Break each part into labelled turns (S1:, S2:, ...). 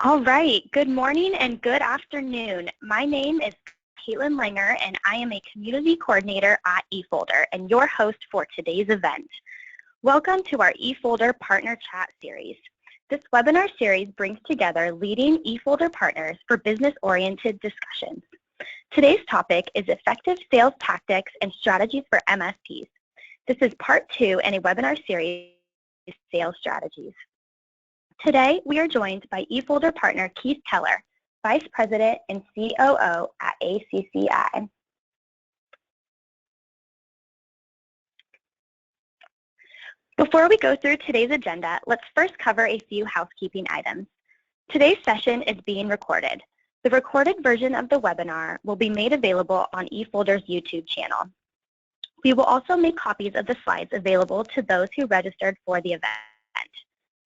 S1: All right, good morning and good afternoon. My name is Kaitlyn Langer and I am a community coordinator at eFolder and your host for today's event. Welcome to our eFolder Partner Chat Series. This webinar series brings together leading eFolder partners for business-oriented discussions. Today's topic is effective sales tactics and strategies for MSPs. This is part 2 in a webinar series, Sales Strategies. Today, we are joined by eFolder partner Keith Keller, Vice President and COO at ACCi. Before we go through today's agenda, let's first cover a few housekeeping items. Today's session is being recorded. The recorded version of the webinar will be made available on eFolder's YouTube channel. We will also make copies of the slides available to those who registered for the event.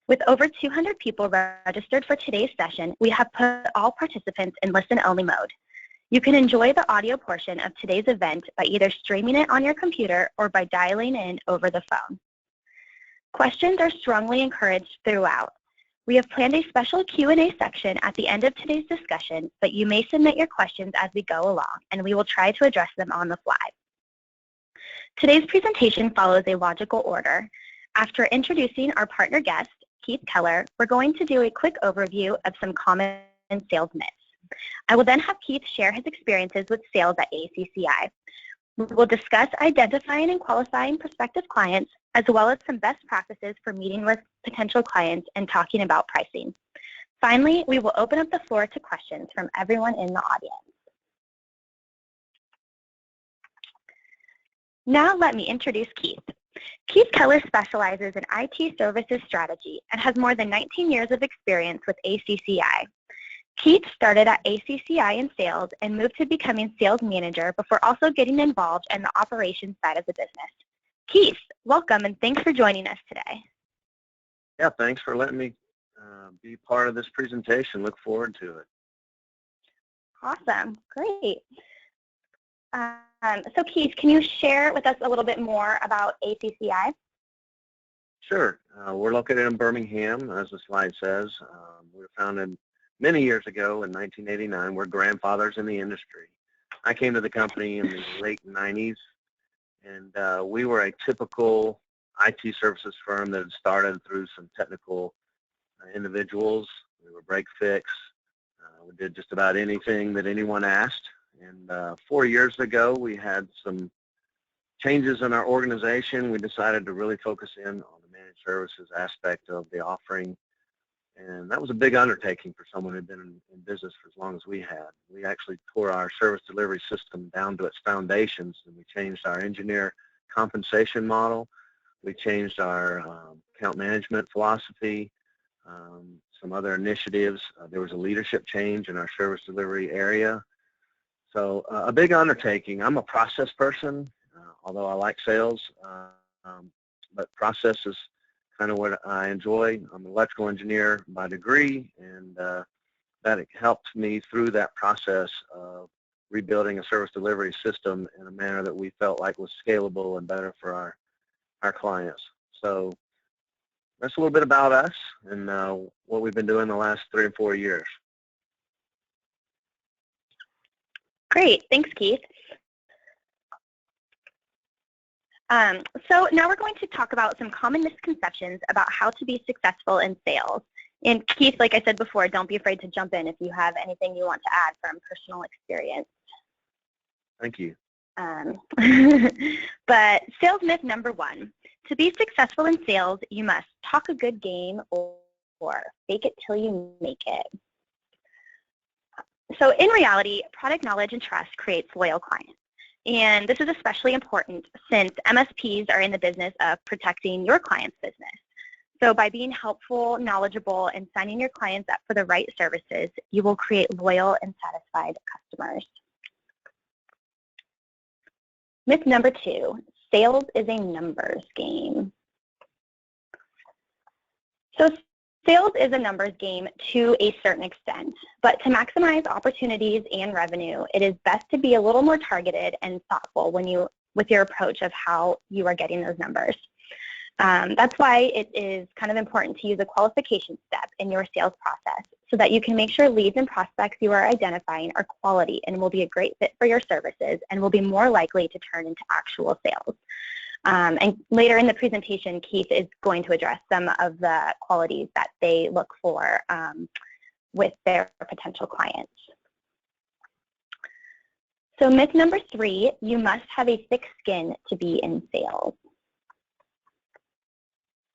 S1: With over 200 people registered for today's session, we have put all participants in listen-only mode. You can enjoy the audio portion of today's event by either streaming it on your computer or by dialing in over the phone. Questions are strongly encouraged throughout. We have planned a special Q&A section at the end of today's discussion, but you may submit your questions as we go along, and we will try to address them on the fly. Today's presentation follows a logical order. After introducing our partner guest, Keith Keller, we're going to do a quick overview of some common sales myths. I will then have Keith share his experiences with sales at ACCi. We will discuss identifying and qualifying prospective clients, as well as some best practices for meeting with potential clients and talking about pricing. Finally, we will open up the floor to questions from everyone in the audience. Now let me introduce Keith. Keith Keller specializes in IT services strategy and has more than 19 years of experience with ACCi. Keith started at ACCi in sales and moved to becoming sales manager before also getting involved in the operations side of the business. Keith, welcome and thanks for joining us today.
S2: Yeah, thanks for letting me be part of this presentation. Look forward to it.
S1: Awesome, great. So Keith, can you share with us a little bit more about ACCi?
S2: Sure. We're located in Birmingham, as the slide says. We were founded many years ago in 1989. We're grandfathers in the industry. I came to the company in the late 90s, and we were a typical IT services firm that had started through some technical individuals. We were break fix. We did just about anything that anyone asked. And 4 years ago, we had some changes in our organization. We decided to really focus in on the managed services aspect of the offering. And that was a big undertaking for someone who had been in business for as long as we had. We actually tore our service delivery system down to its foundations, and we changed our engineer compensation model. We changed our account management philosophy, some other initiatives. There was a leadership change in our service delivery area. So a big undertaking. I'm a process person, although I like sales, but process is kind of what I enjoy. I'm an electrical engineer by degree, and that helped me through that process of rebuilding a service delivery system in a manner that we felt like was scalable and better for our clients. So that's a little bit about us and what we've been doing the last 3 or 4 years.
S1: Great, thanks Keith. So now we're going to talk about some common misconceptions about how to be successful in sales. And Keith, like I said before, don't be afraid to jump in if you have anything you want to add from personal experience.
S2: Thank you.
S1: But sales myth number 1, to be successful in sales, you must talk a good game or fake it till you make it. So in reality, product knowledge and trust creates loyal clients. And this is especially important since MSPs are in the business of protecting your client's business. So by being helpful, knowledgeable, and signing your clients up for the right services, you will create loyal and satisfied customers. Myth number 2, sales is a numbers game. So sales is a numbers game to a certain extent, but to maximize opportunities and revenue, it is best to be a little more targeted and thoughtful with your approach of how you are getting those numbers. That's why it is kind of important to use a qualification step in your sales process so that you can make sure leads and prospects you are identifying are quality and will be a great fit for your services and will be more likely to turn into actual sales. And later in the presentation, Keith is going to address some of the qualities that they look for with their potential clients. So myth number 3, you must have a thick skin to be in sales.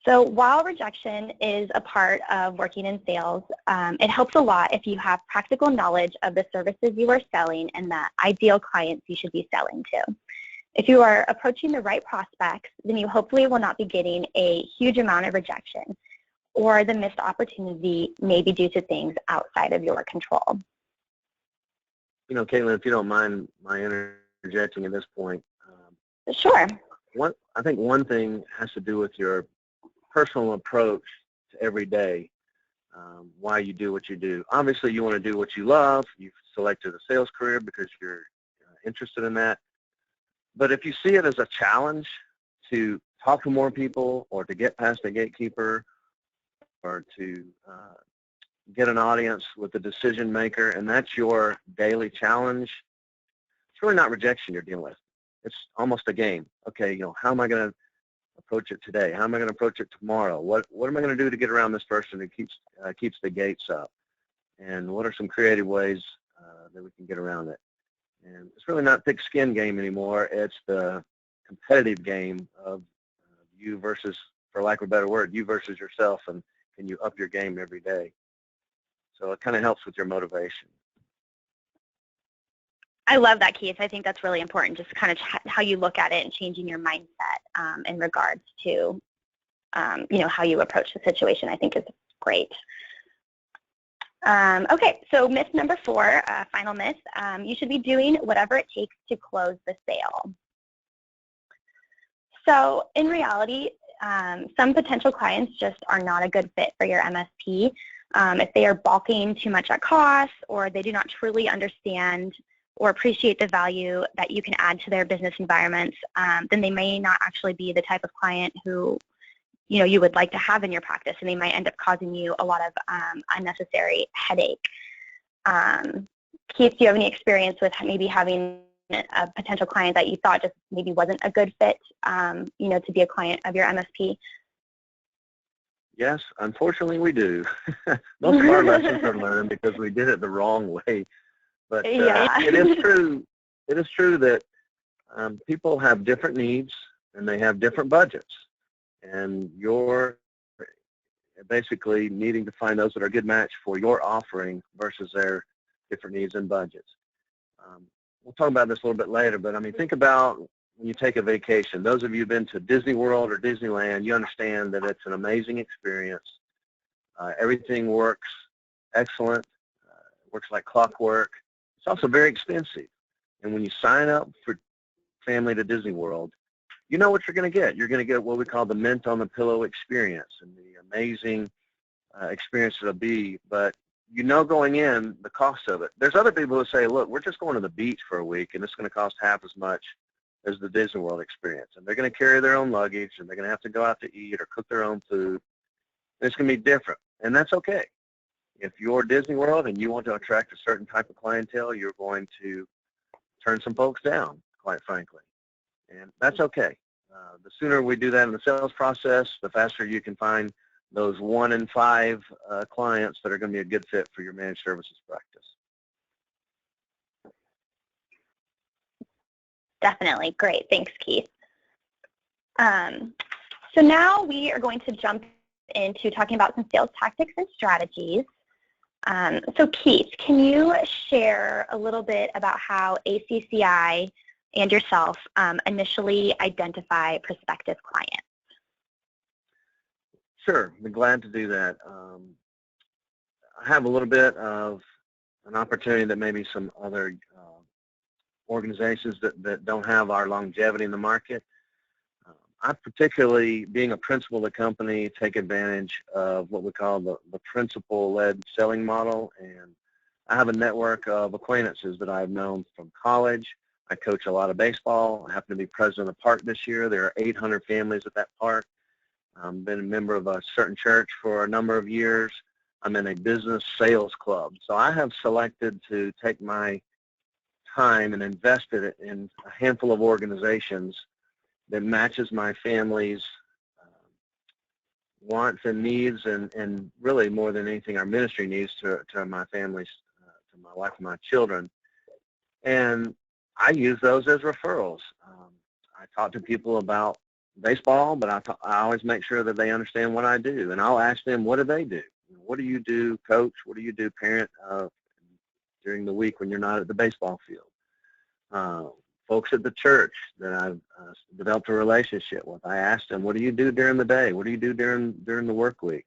S1: So while rejection is a part of working in sales, it helps a lot if you have practical knowledge of the services you are selling and the ideal clients you should be selling to. If you are approaching the right prospects, then you hopefully will not be getting a huge amount of rejection, or the missed opportunity may be due to things outside of your control.
S2: You know, Kaitlyn, if you don't mind my interjecting at this point.
S1: Sure.
S2: I think one thing has to do with your personal approach to every day, why you do what you do. Obviously, you want to do what you love. You've selected a sales career because you're interested in that. But if you see it as a challenge to talk to more people or to get past the gatekeeper or to get an audience with the decision maker, and that's your daily challenge, it's really not rejection you're dealing with. It's almost a game. Okay, you know, how am I going to approach it today? How am I going to approach it tomorrow? What am I going to do to get around this person who keeps the gates up? And what are some creative ways that we can get around it? And it's really not thick skin game anymore. It's the competitive game of you versus, for lack of a better word, you versus yourself, and can you up your game every day? So it kind of helps with your motivation.
S1: I love that, Keith. I think that's really important, just kind of how you look at it and changing your mindset in regards to, you know, how you approach the situation, I think is great. Okay, so myth number 4, final myth, you should be doing whatever it takes to close the sale. So in reality, some potential clients just are not a good fit for your MSP. If they are balking too much at cost, or they do not truly understand or appreciate the value that you can add to their business environments, then they may not actually be the type of client who, you know, you would like to have in your practice, and they might end up causing you a lot of unnecessary headache. Keith, do you have any experience with maybe having a potential client that you thought just maybe wasn't a good fit, you know, to be a client of your MSP?
S2: Yes, unfortunately we do. Most of our lessons are learned because we did it the wrong way. But
S1: yeah.
S2: it is true. It is true that people have different needs and they have different budgets, and you're basically needing to find those that are a good match for your offering versus their different needs and budgets. We'll talk about this a little bit later, but I mean, think about when you take a vacation. Those of you who've been to Disney World or Disneyland, you understand that it's an amazing experience. Everything works excellent, works like clockwork. It's also very expensive. And when you sign up for family to Disney World, you know what you're going to get. You're going to get what we call the mint on the pillow experience and the amazing experience it'll be. But you know going in the cost of it. There's other people who say, look, we're just going to the beach for a week, and it's going to cost half as much as the Disney World experience. And they're going to carry their own luggage, and they're going to have to go out to eat or cook their own food. And it's going to be different, and that's okay. If you're Disney World and you want to attract a certain type of clientele, you're going to turn some folks down, quite frankly. And that's okay. The sooner we do that in the sales process, the faster you can find those 1 in 5 clients that are going to be a good fit for your managed services practice.
S1: Definitely. Great. Thanks, Keith. So now we are going to jump into talking about some sales tactics and strategies. So Keith, can you share a little bit about how ACCi and yourself initially identify prospective clients?
S2: Sure, I'd be glad to do that. I have a little bit of an opportunity that maybe some other organizations that don't have our longevity in the market. I particularly, being a principal of the company, take advantage of what we call the principal-led selling model, and I have a network of acquaintances that I've known from college. I coach a lot of baseball. I happen to be president of the park this year. There are 800 families at that park, Been a member of a certain church for a number of years. I'm in a business sales club. So I have selected to take my time and invested it in a handful of organizations that matches my family's wants and needs, and really more than anything our ministry needs to my family's, to my wife and my children. And I use those as referrals. I talk to people about baseball, but I always make sure that they understand what I do, and I'll ask them, what do they do? What do you do, coach? What do you do, parent, during the week when you're not at the baseball field? Folks at the church that I've developed a relationship with, I asked them, what do you do during the day? What do you do during the work week?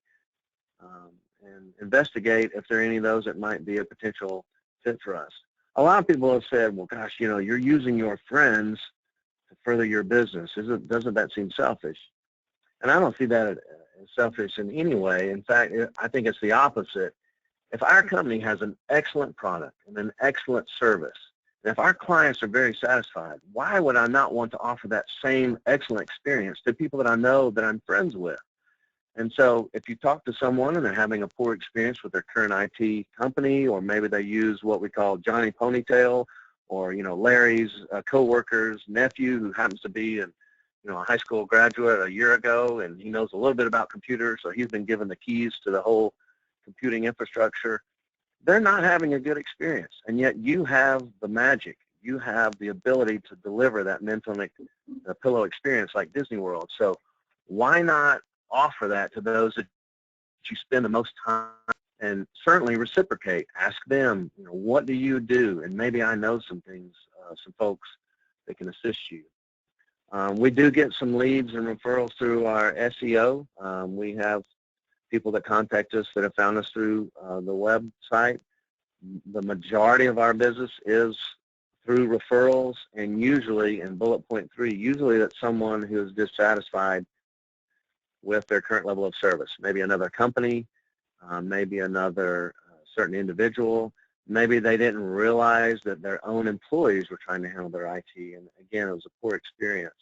S2: And investigate if there are any of those that might be a potential fit for us. A lot of people have said, well, gosh, you're using your friends to further your business. Doesn't that seem selfish? And I don't see that as selfish in any way. In fact, I think it's the opposite. If our company has an excellent product and an excellent service, and if our clients are very satisfied, why would I not want to offer that same excellent experience to people that I know that I'm friends with? And so if you talk to someone and they're having a poor experience with their current IT company, or maybe they use what we call Johnny Ponytail, or Larry's coworker's nephew who happens to be a high school graduate a year ago, and he knows a little bit about computers, so he's been given the keys to the whole computing infrastructure. They're not having a good experience, and yet you have the magic. You have the ability to deliver that mental pillow experience like Disney World. So why not offer that to those that you spend the most time, and certainly reciprocate. Ask them, what do you do? And maybe I know some things, some folks that can assist you. We do get some leads and referrals through our SEO. We have people that contact us that have found us through the website. The majority of our business is through referrals, and usually, in bullet point 3, usually that's someone who is dissatisfied with their current level of service. Maybe another company, maybe another certain individual. Maybe they didn't realize that their own employees were trying to handle their IT, and again, it was a poor experience.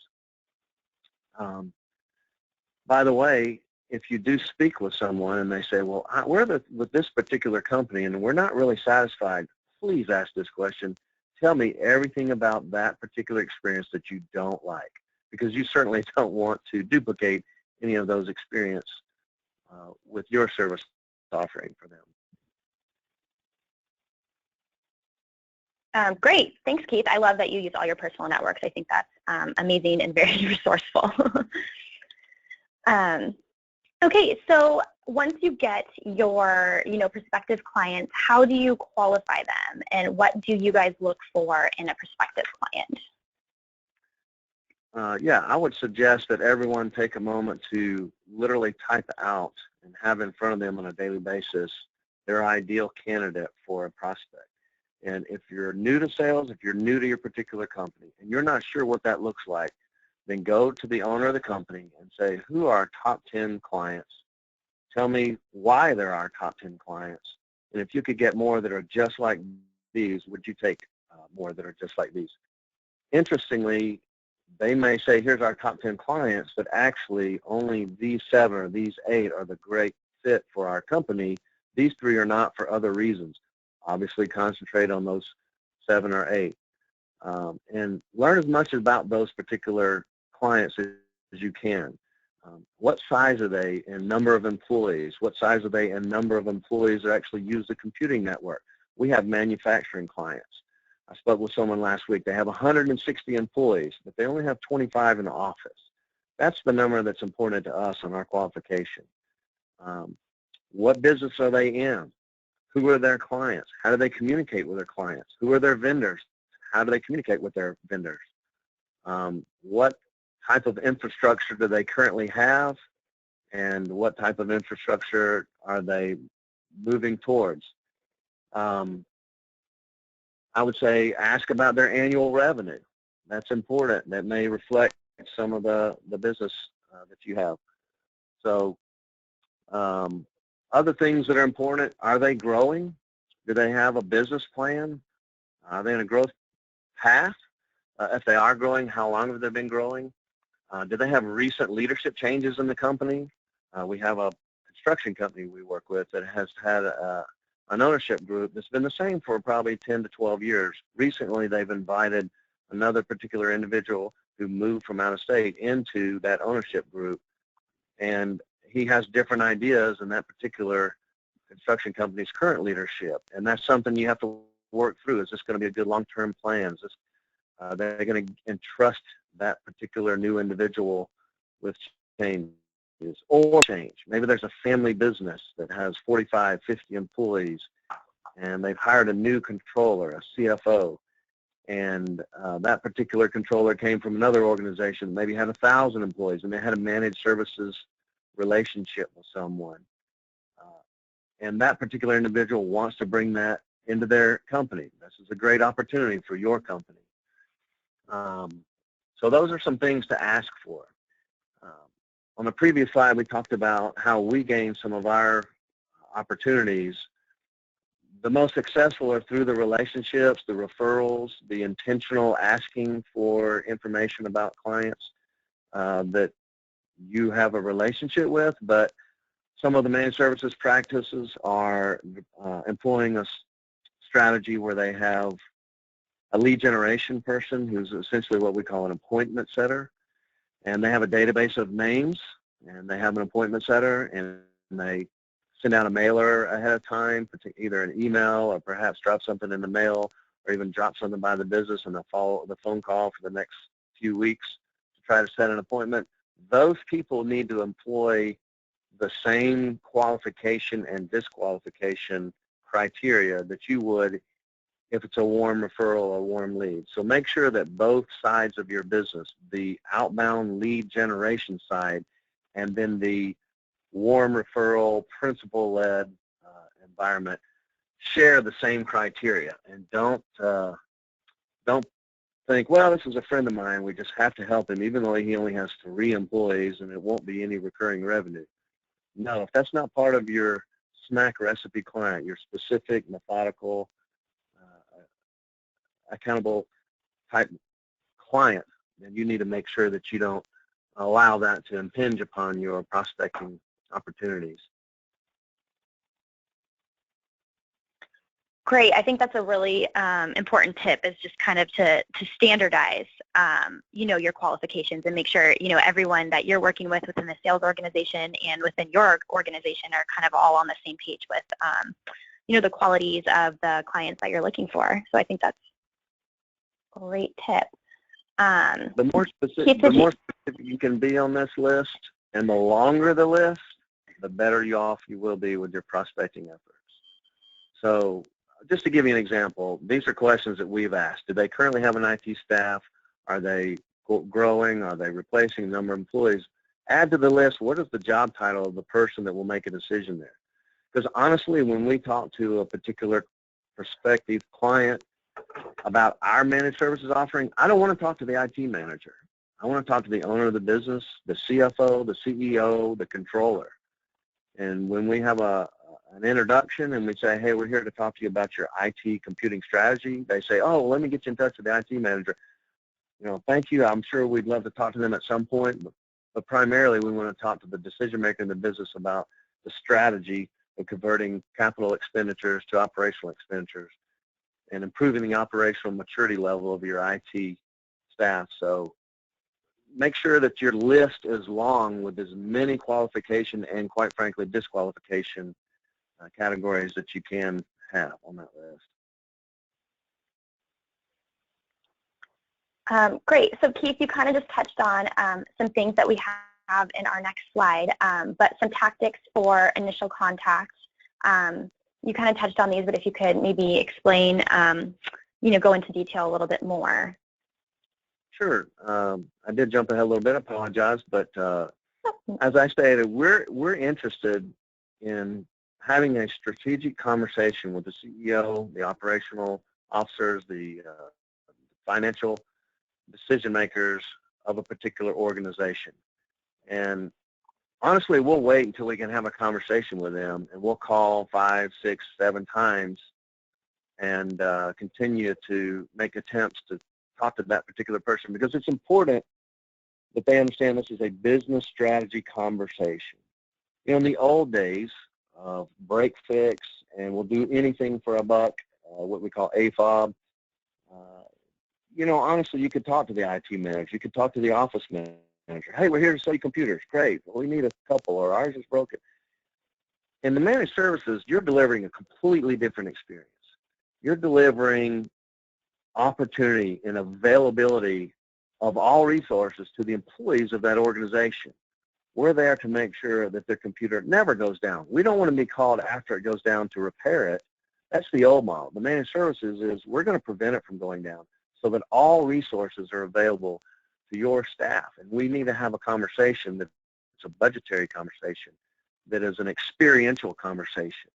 S2: By the way, if you do speak with someone and they say, well, we're with this particular company and we're not really satisfied, please ask this question. Tell me everything about that particular experience that you don't like, because you certainly don't want to duplicate any of those experiences with your service offering for them.
S1: Great. Thanks, Keith. I love that you use all your personal networks. I think that's amazing and very resourceful. Okay, so once you get your prospective clients, how do you qualify them, and what do you guys look for in a prospective client?
S2: Yeah, I would suggest that everyone take a moment to literally type out and have in front of them on a daily basis their ideal candidate for a prospect. And if you're new to sales, if you're new to your particular company, and you're not sure what that looks like, then go to the owner of the company and say, who are our top 10 clients? Tell me why they're our top 10 clients. And if you could get more that are just like these, would you take more that are just like these? Interestingly, they may say, here's our top 10 clients, but actually only these 7 or these 8 are the great fit for our company. These 3 are not for other reasons. Obviously, concentrate on those 7 or 8. And learn as much about those particular clients as you can. What size are they in number of employees? What size are they in number of employees that actually use the computing network? We have manufacturing clients. I spoke with someone last week. They have 160 employees, but they only have 25 in the office. That's the number that's important to us on our qualification. What business are they in? Who are their clients? How do they communicate with their clients? Who are their vendors? How do they communicate with their vendors? What type of infrastructure do they currently have? And what type of infrastructure are they moving towards? I would say ask about their annual revenue. That's important. That may reflect some of the business that you have. So other things that are important, are they growing? Do they have a business plan? Are they in a growth path? If they are growing, how long have they been growing? Do they have recent leadership changes in the company? We have a construction company we work with that has had an ownership group that's been the same for probably 10 to 12 years. Recently, they've invited another particular individual who moved from out of state into that ownership group, and he has different ideas than that particular construction company's current leadership, and that's something you have to work through. Is this going to be a good long-term plan? Is this, they're going to entrust that particular new individual with changes or change? Maybe there's a family business that has 45, 50 employees, and they've hired a new controller, a CFO, and that particular controller came from another organization, maybe had 1,000 employees, and they had a managed services relationship with someone. And that particular individual wants to bring that into their company. This is a great opportunity for your company. So those are some things to ask for. On the previous slide, we talked about how we gain some of our opportunities. The most successful are through the relationships, the referrals, the intentional asking for information about clients that you have a relationship with, but some of the managed services practices are employing a strategy where they have a lead generation person who's essentially what we call an appointment setter, and they have a database of names, and they have an appointment setter, and they send out a mailer ahead of time, either an email or perhaps drop something in the mail or even drop something by the business, and they'll follow the phone call for the next few weeks to try to set an appointment. Those people need to employ the same qualification and disqualification criteria that you would if it's a warm referral or warm lead. So make sure that both sides of your business, the outbound lead generation side and then the warm referral principal-led environment, share the same criteria, and don't think, well, this is a friend of mine, we just have to help him even though he only has 3 employees and it won't be any recurring revenue. No, if that's not part of your snack recipe client, your specific, methodical, accountable type client, then you need to make sure that you don't allow that to impinge upon your prospecting opportunities.
S1: Great. I think that's a really important tip, is just kind of to standardize, your qualifications and make sure, everyone that you're working with within the sales organization and within your organization are kind of all on the same page with, the qualities of the clients that you're looking for. So I think that's a great tip.
S2: The more specific you can be on this list, and the longer the list, the better off you will be with your prospecting efforts. So just to give you an example, these are questions that we've asked. Do they currently have an IT staff? Are they growing? Are they replacing a number of employees? Add to the list, what is the job title of the person that will make a decision there? Because honestly, when we talk to a particular prospective client about our managed services offering, I don't want to talk to the IT manager. I want to talk to the owner of the business, the CFO, the CEO, the controller. And when we have an introduction and we say, hey, we're here to talk to you about your IT computing strategy, they say, oh, well, let me get you in touch with the IT manager. Thank you. I'm sure we'd love to talk to them at some point, but primarily we want to talk to the decision maker in the business about the strategy of converting capital expenditures to operational expenditures and improving the operational maturity level of your IT staff. So make sure that your list is long with as many qualification and, quite frankly, disqualification categories that you can have on that list.
S1: Great. So Keith, you kind of just touched on some things that we have in our next slide, but some tactics for initial contacts. You kind of touched on these, but if you could maybe explain, go into detail a little bit more.
S2: Sure. I did jump ahead a little bit. I apologize, but as I stated, we're interested in having a strategic conversation with the CEO, the operational officers, the financial decision makers of a particular organization. And honestly, we'll wait until we can have a conversation with them, and we'll call 5, 6, 7 times and continue to make attempts to talk to that particular person, because it's important that they understand this is a business strategy conversation. You know, in the old days of break fix and we'll do anything for a buck, what we call AFOB, you know, honestly, you could talk to the IT manager. You could talk to the office manager. Hey, we're here to sell you computers. Great. Well, we need a couple, or ours is broken. In the managed services, you're delivering a completely different experience. You're delivering opportunity and availability of all resources to the employees of that organization. We're there to make sure that their computer never goes down. We don't want to be called after it goes down to repair it. That's the old model. The managed services is we're going to prevent it from going down so that all resources are available to your staff. And we need to have a conversation that's a budgetary conversation, that is an experiential conversation.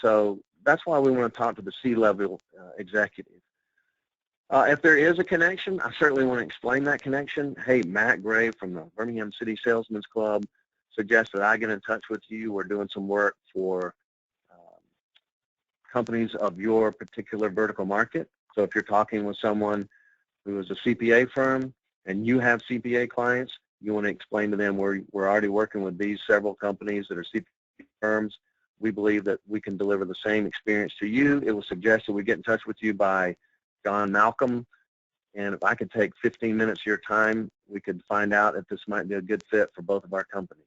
S2: So that's why we want to talk to the C-level executive. If there is a connection, I certainly want to explain that connection. Hey, Matt Gray from the Birmingham City Salesmen's Club suggested I get in touch with you. We're doing some work for companies of your particular vertical market. So if you're talking with someone who is a CPA firm and you have CPA clients, you want to explain to them we're already working with these several companies that are CPA firms. We believe that we can deliver the same experience to you. It was suggested we get in touch with you by John Malcolm, and if I could take 15 minutes of your time, we could find out if this might be a good fit for both of our companies.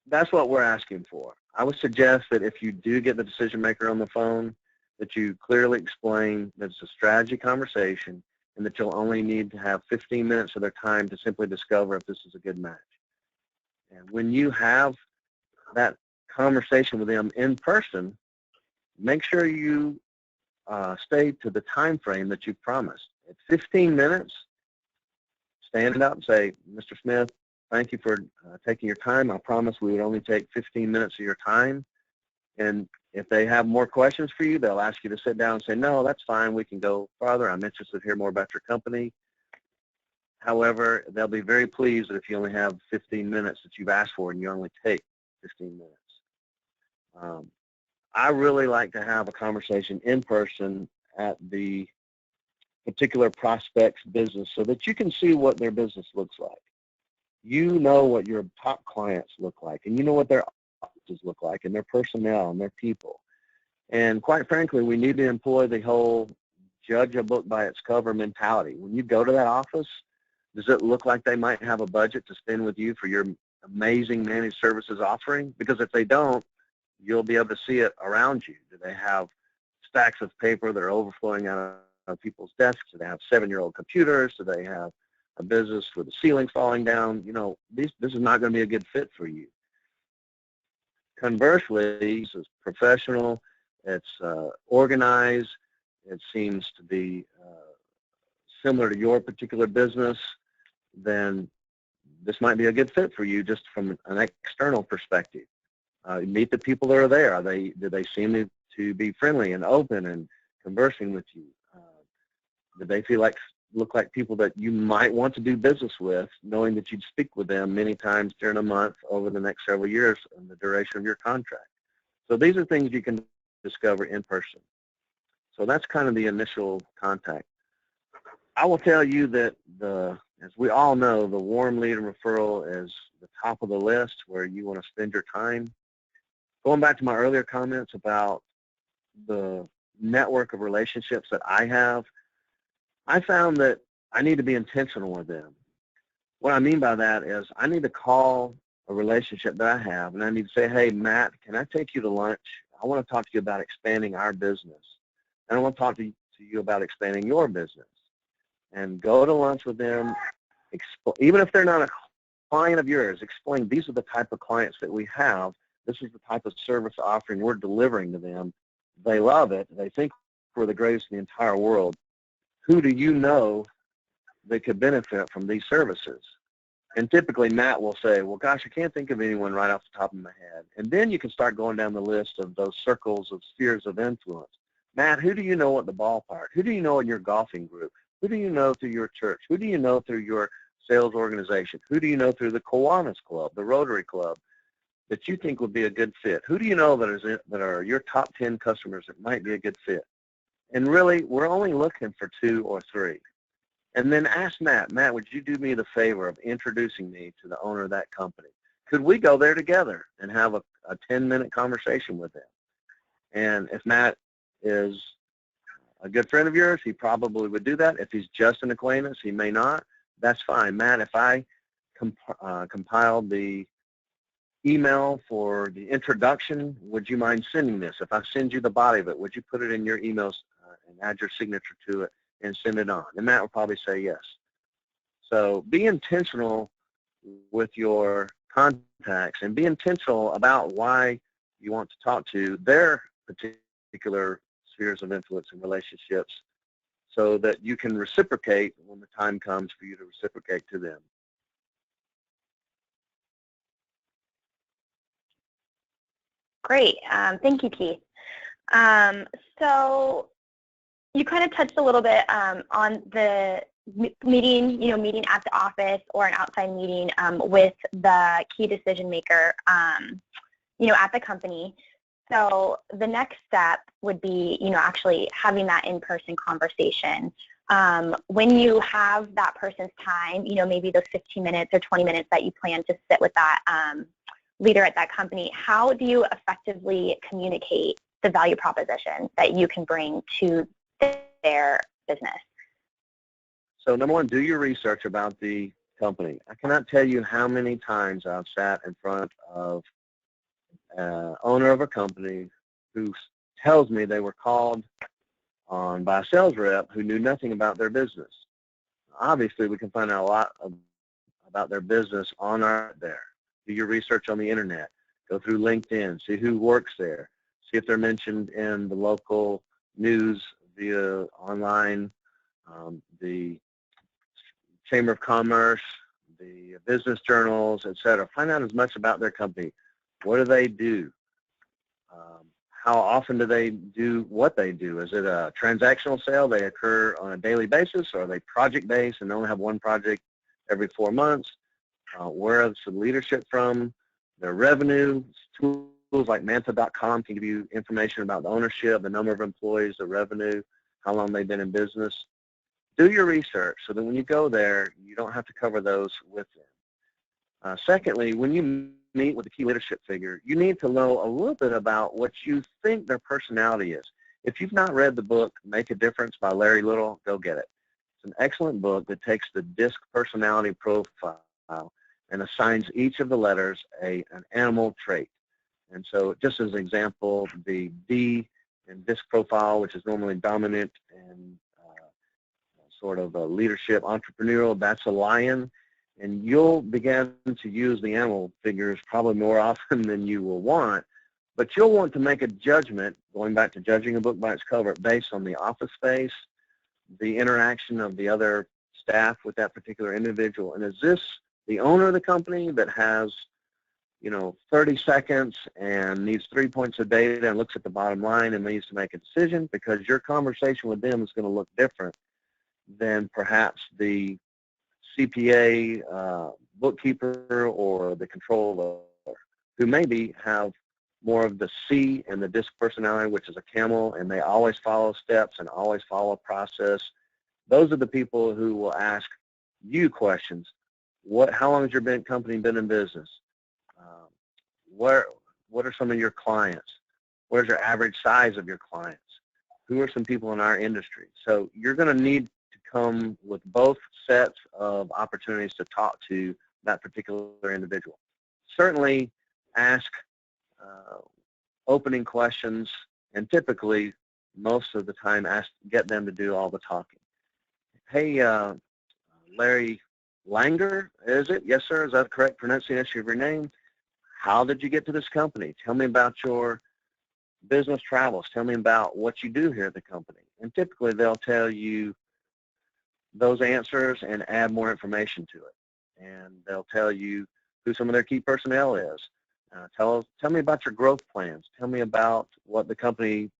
S2: That's what we're asking for. I would suggest that if you do get the decision maker on the phone, that you clearly explain that it's a strategy conversation and that you'll only need to have 15 minutes of their time to simply discover if this is a good match. And when you have that conversation with them in person, make sure you stay to the time frame that you've promised. At 15 minutes, stand up and say, Mr. Smith, thank you for taking your time. I promise we would only take 15 minutes of your time. And if they have more questions for you, they'll ask you to sit down and say, no, that's fine. We can go farther. I'm interested to hear more about your company. However, they'll be very pleased that if you only have 15 minutes that you've asked for and you only take 15 minutes. I really like to have a conversation in person at the particular prospect's business so that you can see what their business looks like. You know what your top clients look like, and you know what their offices look like, and their personnel and their people. And quite frankly, we need to employ the whole judge a book by its cover mentality. When you go to that office, does it look like they might have a budget to spend with you for your amazing managed services offering? Because if they don't, you'll be able to see it around you. Do they have stacks of paper that are overflowing out of people's desks? Do they have 7-year-old computers? Do they have a business with the ceiling falling down? You know, this is not going to be a good fit for you. Conversely, this is professional, it's organized, it seems to be similar to your particular business, then this might be a good fit for you just from an external perspective. Meet the people that are there. Do they seem to be friendly and open and conversing with you? Do they look like people that you might want to do business with, knowing that you'd speak with them many times during a month over the next several years in the duration of your contract? So these are things you can discover in person. So that's kind of the initial contact. I will tell you that as we all know, the warm lead and referral is the top of the list where you want to spend your time. Going back to my earlier comments about the network of relationships that I have, I found that I need to be intentional with them. What I mean by that is I need to call a relationship that I have, and I need to say, hey, Matt, can I take you to lunch? I want to talk to you about expanding our business, and I want to talk to you about expanding your business. And go to lunch with them, even if they're not a client of yours, explain these are the type of clients that we have. This is the type of service offering we're delivering to them. They love it. They think we're the greatest in the entire world. Who do you know that could benefit from these services? And typically Matt will say, well, gosh, I can't think of anyone right off the top of my head. And then you can start going down the list of those circles of spheres of influence. Matt, who do you know at the ballpark? Who do you know in your golfing group? Who do you know through your church? Who do you know through your sales organization? Who do you know through the Kiwanis Club, the Rotary Club, that you think would be a good fit? Who do you know that are your top 10 customers that might be a good fit? And really, we're only looking for 2 or 3. And then ask Matt, Matt, would you do me the favor of introducing me to the owner of that company? Could we go there together and have a 10-minute conversation with him? And if Matt is a good friend of yours, he probably would do that. If he's just an acquaintance, he may not. That's fine. Matt, if I compiled the email for the introduction, would you mind sending this? If I send you the body of it, would you put it in your emails and add your signature to it and send it on? And Matt will probably say yes. So be intentional with your contacts and be intentional about why you want to talk to their particular spheres of influence and relationships so that you can reciprocate when the time comes for you to reciprocate to them.
S1: Great. Thank you, Keith. So you kind of touched a little bit on the meeting, meeting at the office or an outside meeting with the key decision maker, at the company. So the next step would be, actually having that in-person conversation. When you have that person's time, maybe those 15 minutes or 20 minutes that you plan to sit with that leader at that company, how do you effectively communicate the value proposition that you can bring to their business?
S2: So number one, do your research about the company. I cannot tell you how many times I've sat in front of an owner of a company who tells me they were called on by a sales rep who knew nothing about their business. Obviously, we can find out a lot about their business on there. Do your research on the internet. Go through LinkedIn. See who works there. See if they're mentioned in the local news via online, the Chamber of Commerce, the business journals, etc. Find out as much about their company. What do they do? How often do they do what they do? Is it a transactional sale? They occur on a daily basis, or are they project-based and only have one project every 4 months? Where is the leadership from? Their revenue. Tools like Manta.com can give you information about the ownership, the number of employees, the revenue, how long they've been in business. Do your research so that when you go there, you don't have to cover those with them. Secondly, when you meet with a key leadership figure, you need to know a little bit about what you think their personality is. If you've not read the book, Make a Difference by Larry Little, go get it. It's an excellent book that takes the DISC personality profile and assigns each of the letters an animal trait. And so just as an example, the D in DISC profile, which is normally dominant and sort of a leadership, entrepreneurial, that's a lion. And you'll begin to use the animal figures probably more often than you will want, but you'll want to make a judgment, going back to judging a book by its cover, based on the office space, the interaction of the other staff with that particular individual. And is this the owner of the company that has 30 seconds and needs 3 points of data and looks at the bottom line and needs to make a decision? Because your conversation with them is going to look different than perhaps the CPA, bookkeeper, or the controller, who maybe have more of the C and the DISC personality, which is a camel, and they always follow steps and always follow a process. Those are the people who will ask you questions. How long has your company been in business? What are some of your clients? What is your average size of your clients? Who are some people in our industry? So you're going to need to come with both sets of opportunities to talk to that particular individual. Certainly ask opening questions, and typically most of the time get them to do all the talking. Hey, Larry Langer, is it? Yes, sir. Is that the correct pronunciation of your name? How did you get to this company? Tell me about your business travels. Tell me about what you do here at the company. And typically they'll tell you those answers and add more information to it. And they'll tell you who some of their key personnel is. Tell me about your growth plans. Tell me about what the company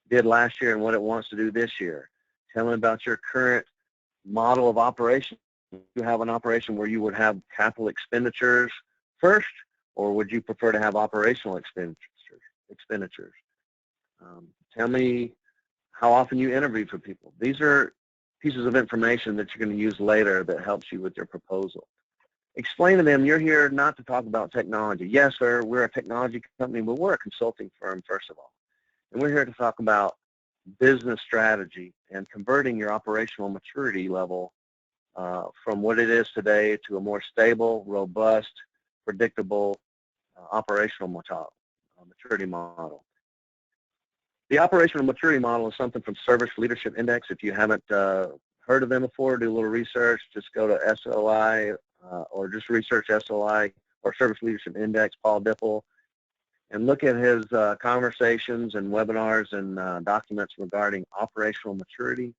S2: did last year and what it wants to do this year. Tell me about your current model of operation. Do you have an operation where you would have capital expenditures first, or would you prefer to have operational expenditures? Tell me how often you interview for people. These are pieces of information that you're going to use later that helps you with your proposal. Explain to them you're here not to talk about technology. Yes, sir, we're a technology company, but we're a consulting firm, first of all. And we're here to talk about business strategy and converting your operational maturity level from what it is today to a more stable, robust, predictable operational maturity model. The operational maturity model is something from Service Leadership Index. If you haven't heard of them before, do a little research. Just go to SLI or just research SLI or Service Leadership Index, Paul Dipple, and look at his conversations and webinars and documents regarding operational maturity.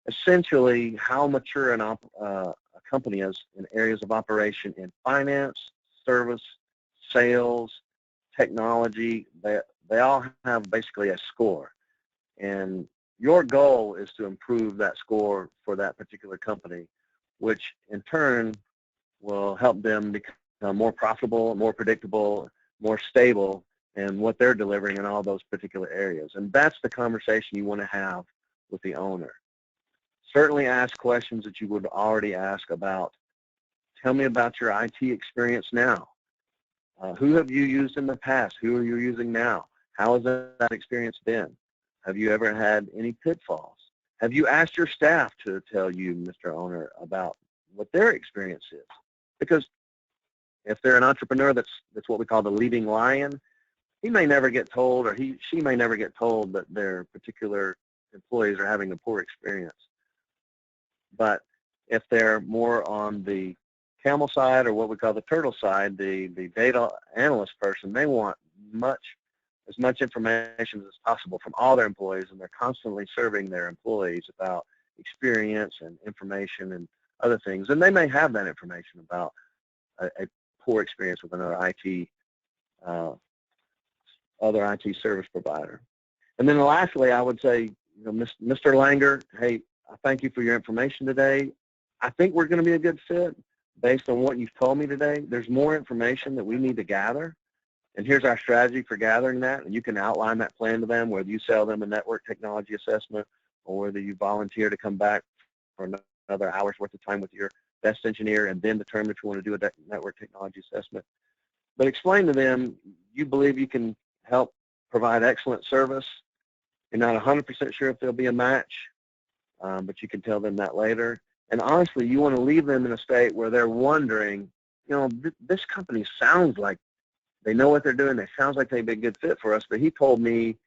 S2: Essentially, how mature a company is in areas of operation in finance, service, sales, technology. They all have basically a score. And your goal is to improve that score for that particular company, which in turn will help them become more profitable, more predictable, more stable in what they're delivering in all those particular areas. And that's the conversation you want to have with the owner. Certainly ask questions that you would already ask about, tell me about your IT experience now. Who have you used in the past? Who are you using now? How has that experience been? Have you ever had any pitfalls? Have you asked your staff to tell you, Mr. Owner, about what their experience is? Because if they're an entrepreneur that's what we call the leading lion, he may never get told, or she may never get told that their particular employees are having a poor experience. But if they're more on the camel side, or what we call the turtle side, the data analyst person, they want as much information as possible from all their employees, and they're constantly serving their employees about experience and information and other things. And they may have that information about a poor experience with another other IT service provider. And then lastly, I would say, Mr. Langer, hey, I thank you for your information today. I think we're going to be a good fit based on what you've told me today. There's more information that we need to gather, and here's our strategy for gathering that. And you can outline that plan to them, whether you sell them a network technology assessment or whether you volunteer to come back for another hour's worth of time with your best engineer and then determine if you want to do a network technology assessment. But explain to them you believe you can help provide excellent service. You're not 100% sure if there'll be a match, but you can tell them that later. And honestly, you want to leave them in a state where they're wondering, this company sounds like they know what they're doing. They sounds like they'd be a good fit for us, but he told me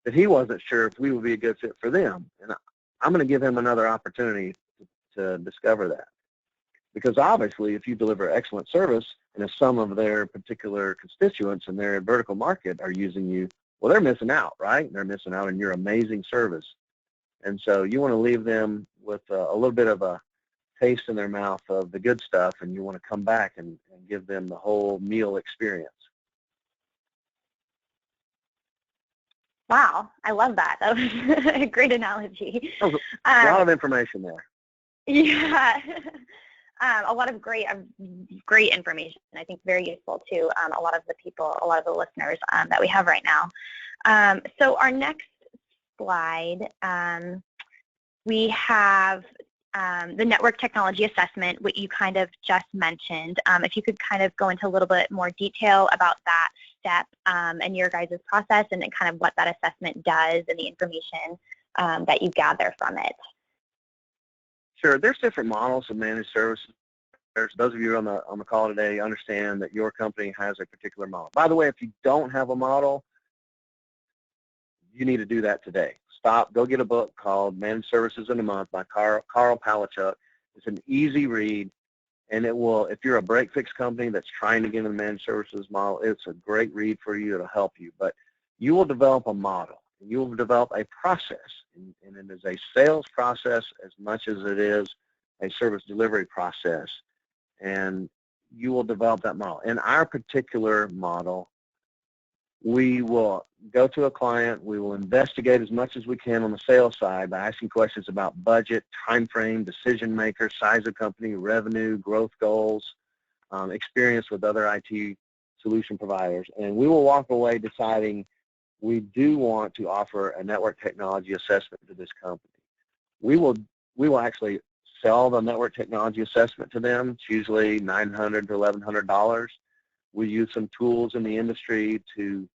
S2: that he wasn't sure if we would be a good fit for them. And I'm going to give him another opportunity to discover that. Because obviously, if you deliver excellent service, and if some of their particular constituents in their vertical market are using you, well, they're missing out, right? They're missing out on your amazing service. And so you want to leave them with a little bit of a taste in their mouth of the good stuff, and you want to come back and give them the whole meal experience.
S1: Wow, I love that. That was a great analogy.
S2: A lot of information there.
S1: Yeah. A lot of great information. I think very useful to a lot of the people, a lot of the listeners that we have right now. So our next slide, we have the network technology assessment, what you kind of just mentioned. If you could kind of go into a little bit more detail about that step and your guys' process and kind of what that assessment does and the information that you gather from it.
S2: Sure. There's different models of managed services. Those of you on the call today understand that your company has a particular model. By the way, if you don't have a model, you need to do that today. Stop, go get a book called Managed Services in a Month by Carl Palachuk. It's an easy read, and it will, if you're a break-fix company that's trying to get in the managed services model, it's a great read for you. It'll help you. But you will develop a model. You will develop a process, and it is a sales process as much as it is a service delivery process, and you will develop that model. In our particular model, we will go to a client, we will investigate as much as we can on the sales side by asking questions about budget, time frame, decision maker, size of company, revenue, growth goals, experience with other IT solution providers, and we will walk away deciding we do want to offer a network technology assessment to this company. We will we will actually sell the network technology assessment to them. It's usually $900 to $1,100. We use some tools in the industry to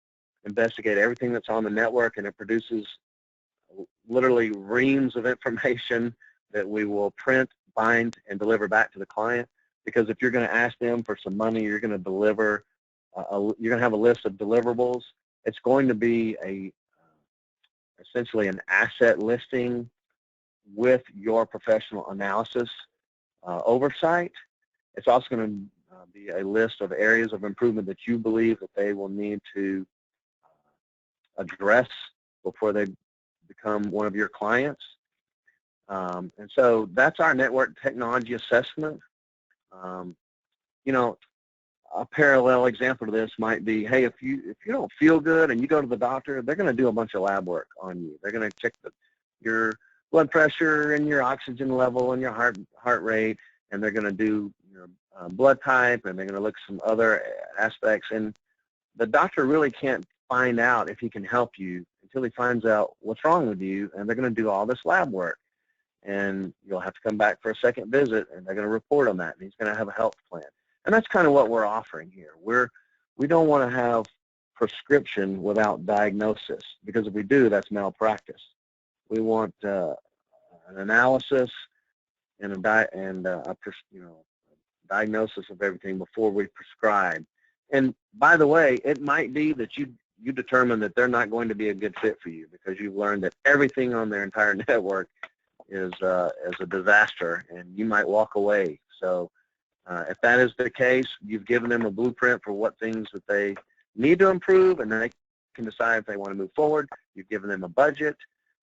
S2: investigate everything that's on the network, and it produces literally reams of information that we will print, bind, and deliver back to the client. Because if you're going to ask them for some money, you're going to deliver, you're going to have a list of deliverables. It's going to be essentially an asset listing with your professional analysis oversight. It's also going to be a list of areas of improvement that you believe that they will need to address before they become one of your clients. And so that's our network technology assessment. You know, a parallel example to this might be, hey, if you don't feel good and you go to the doctor, they're going to do a bunch of lab work on you. They're going to check your blood pressure and your oxygen level and your heart rate, and they're going to do your blood type, and they're going to look at some other aspects. And the doctor really can't find out if he can help you until he finds out what's wrong with you, and they're going to do all this lab work. And you'll have to come back for a second visit, and they're going to report on that, and he's going to have a health plan. And that's kind of what we're offering here. We don't want to have prescription without diagnosis, because if we do, that's malpractice. We want an analysis and a diagnosis of everything before we prescribe. And by the way, it might be that you determine that they're not going to be a good fit for you because you've learned that everything on their entire network is a disaster, and you might walk away. So if that is the case, you've given them a blueprint for what things that they need to improve, and then they can decide if they want to move forward. You've given them a budget,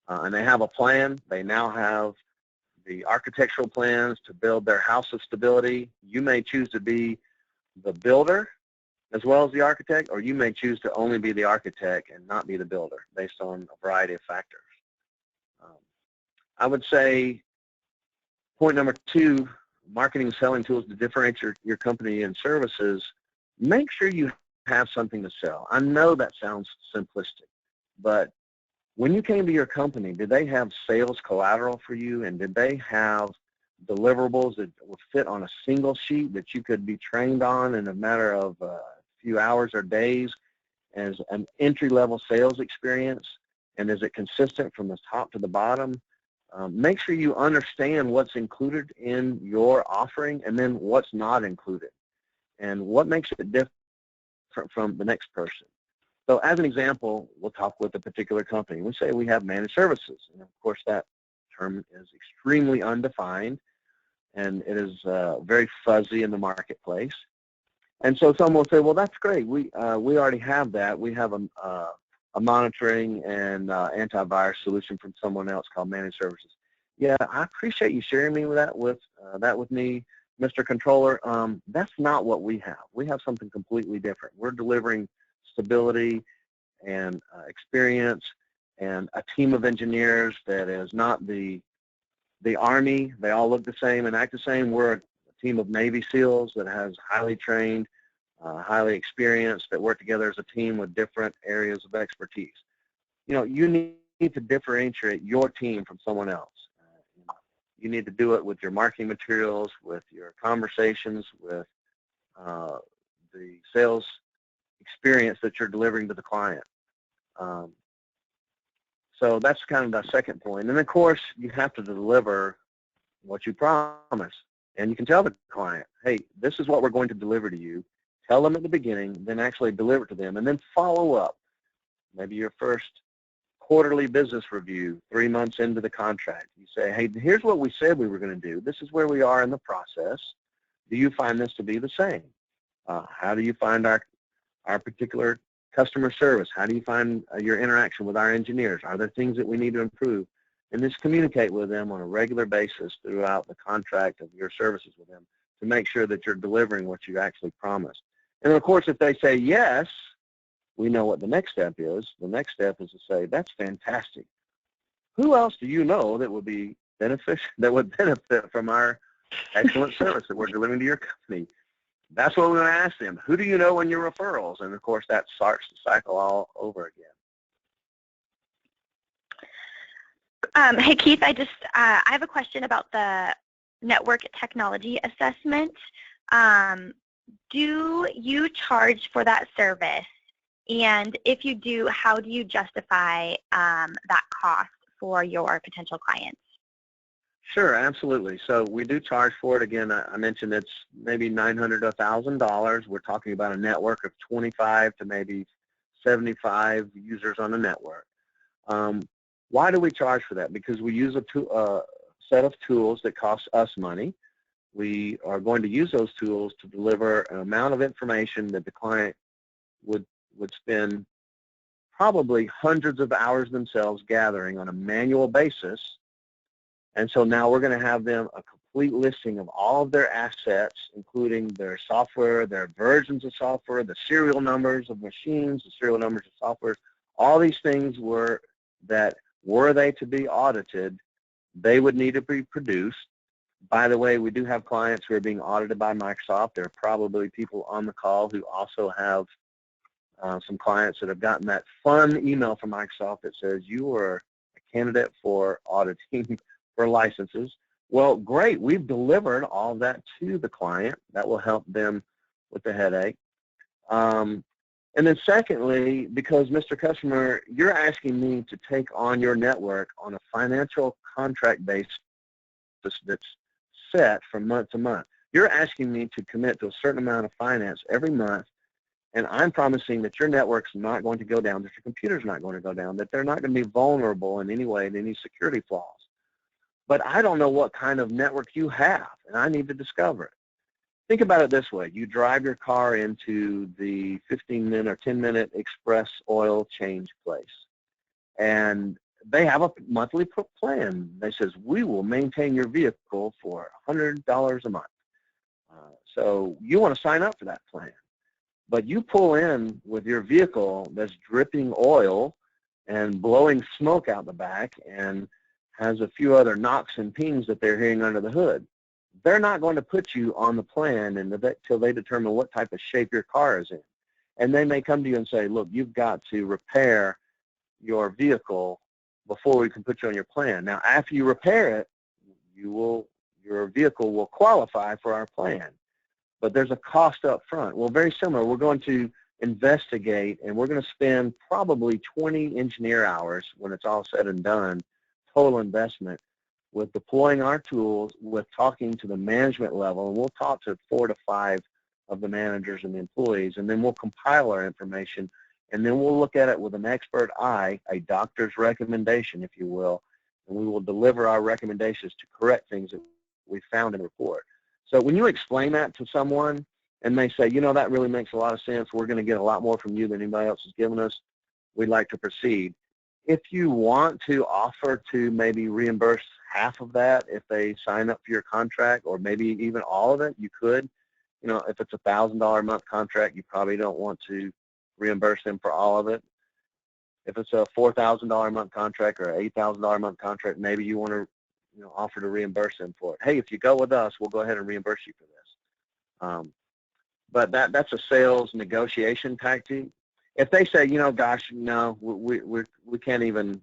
S2: and they have a plan. They now have the architectural plans to build their house of stability. You may choose to be the builder as well as the architect, or you may choose to only be the architect and not be the builder based on a variety of factors. I would say point number 2, marketing and selling tools to differentiate your company and services. Make sure you have something to sell. I know that sounds simplistic, but when you came to your company, did they have sales collateral for you, and did they have deliverables that would fit on a single sheet that you could be trained on in a matter of a few hours or days as an entry-level sales experience? And is it consistent from the top to the bottom? Make sure you understand what's included in your offering and then what's not included and what makes it different from the next person. So as an example, we'll talk with a particular company. We say we have managed services, and of course that term is extremely undefined, and it is very fuzzy in the marketplace. And so someone will say, well, that's great. We already have that. We have a monitoring and antivirus solution from someone else called managed services. Yeah, I appreciate you sharing me with that with me, Mr. Controller. That's not what we have. We have something completely different. We're delivering stability and experience and a team of engineers that is not the Army. They all look the same and act the same. We're a team of Navy SEALs that has highly trained, highly experienced, that work together as a team with different areas of expertise. You know, you need to differentiate your team from someone else. You need to do it with your marketing materials, with your conversations, with the sales experience that you're delivering to the client. So that's kind of the second point. And of course, you have to deliver what you promise. And you can tell the client, hey, this is what we're going to deliver to you. Tell them at the beginning, then actually deliver it to them, and then follow up. Maybe your first quarterly business review 3 months into the contract. You say, hey, here's what we said we were going to do. This is where we are in the process. Do you find this to be the same? How do you find our particular customer service? How do you find your interaction with our engineers? Are there things that we need to improve? And just communicate with them on a regular basis throughout the contract of your services with them to make sure that you're delivering what you actually promised. And of course, if they say yes, we know what the next step is. The next step is to say, that's fantastic. Who else do you know that would be benefit from our excellent service that we're delivering to your company? That's what we're going to ask them. Who do you know in your referrals? And of course, that starts the cycle all over again.
S1: Hey Keith, I have a question about the network technology assessment. Do you charge for that service? And if you do, how do you justify that cost for your potential clients?
S2: Sure, absolutely. So we do charge for it. Again, I mentioned it's maybe $900 to $1,000. We're talking about a network of 25 to maybe 75 users on a network. Why do we charge for that? Because we use a set of tools that cost us money. We are going to use those tools to deliver an amount of information that the client would spend probably hundreds of hours themselves gathering on a manual basis. And so now we're going to have them a complete listing of all of their assets, including their software, their versions of software, the serial numbers of machines, the serial numbers of software. All these things were they to be audited, they would need to be produced. By the way, we do have clients who are being audited by Microsoft. There are probably people on the call who also have some clients that have gotten that fun email from Microsoft that says you are a candidate for auditing for licenses. Well, great. We've delivered all of that to the client. That will help them with the headache. And then secondly, because Mr. Customer, you're asking me to take on your network on a financial contract basis that's set from month to month. You're asking me to commit to a certain amount of finance every month, and I'm promising that your network's not going to go down, that your computer's not going to go down, that they're not going to be vulnerable in any way to any security flaws. But I don't know what kind of network you have, and I need to discover it. Think about it this way. You drive your car into the 15-minute or 10-minute express oil change place, and they have a monthly plan. They says, we will maintain your vehicle for $100 a month. So you want to sign up for that plan. But you pull in with your vehicle that's dripping oil and blowing smoke out the back and has a few other knocks and pings that they're hearing under the hood. They're not going to put you on the plan until they determine what type of shape your car is in. And they may come to you and say, look, you've got to repair your vehicle before we can put you on your plan. Now, after you repair it, your vehicle will qualify for our plan. But there's a cost up front. Well, very similar. We're going to investigate, and we're going to spend probably 20 engineer hours when it's all said and done, total investment, with deploying our tools, with talking to the management level, and we'll talk to 4 to 5 of the managers and the employees, and then we'll compile our information, and then we'll look at it with an expert eye, a doctor's recommendation, if you will, and we will deliver our recommendations to correct things that we found in the report. So when you explain that to someone and they say, you know, that really makes a lot of sense, we're going to get a lot more from you than anybody else has given us, we'd like to proceed. If you want to offer to maybe reimburse half of that if they sign up for your contract, or maybe even all of it, you could. You know, if it's a $1,000 a month contract, you probably don't want to reimburse them for all of it. If it's a $4,000 a month contract or an $8,000 a month contract, maybe you want to, you know, offer to reimburse them for it. Hey, if you go with us, we'll go ahead and reimburse you for this. But that's a sales negotiation tactic. If they say, you know, gosh, no, we can't even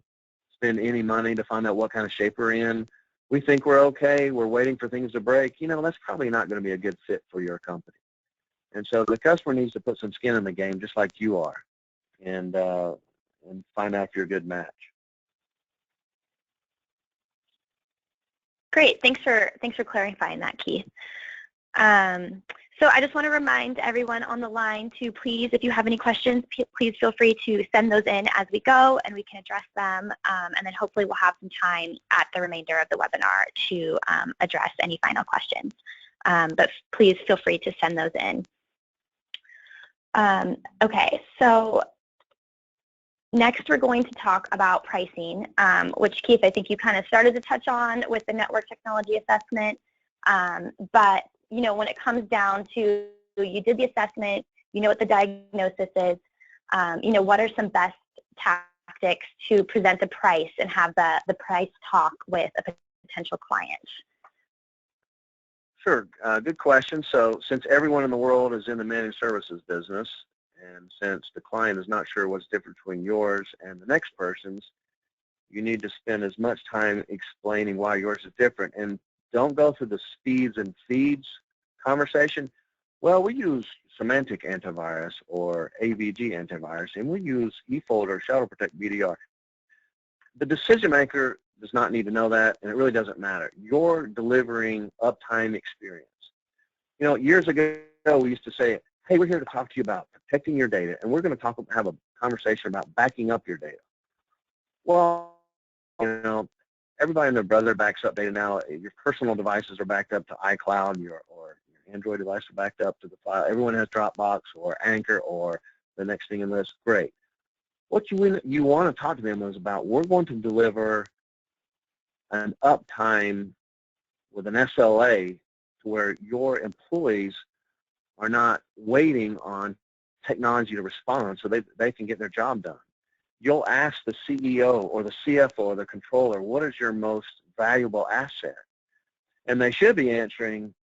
S2: spend any money to find out what kind of shape we're in, we think we're okay, we're waiting for things to break, you know, that's probably not going to be a good fit for your company. And so the customer needs to put some skin in the game just like you are, and find out if you're a good match.
S1: Great. Thanks for clarifying that, Keith. So I just want to remind everyone on the line to please, if you have any questions, please feel free to send those in as we go, and we can address them. And then hopefully we'll have some time at the remainder of the webinar to address any final questions. But please feel free to send those in. Okay, so next we're going to talk about pricing, which Keith, I think you kind of started to touch on with the network technology assessment. But you know, when it comes down to, you did the assessment, you know what the diagnosis is, you know, what are some best tactics to present the price and have the price talk with a potential client?
S2: Sure, good question. So since everyone in the world is in the managed services business, and since the client is not sure what's different between yours and the next person's, you need to spend as much time explaining why yours is different. And don't go through the speeds and feeds conversation. Well, we use semantic antivirus or AVG antivirus, and we use eFolder, Shadow Protect BDR. The decision maker does not need to know that, and it really doesn't matter. You're delivering uptime experience. You know, years ago, we used to say, hey, we're here to talk to you about protecting your data, and we're going to have a conversation about backing up your data. Well, you know, everybody and their brother backs up data now. Your personal devices are backed up to iCloud, or your Android device are backed up to the file. Everyone has Dropbox or Anchor or the next thing in this. Great. What you want to talk to them is about, we're going to deliver an uptime with an SLA to where your employees are not waiting on technology to respond so they can get their job done. You'll ask the CEO or the CFO or the controller, what is your most valuable asset? And they should be answering,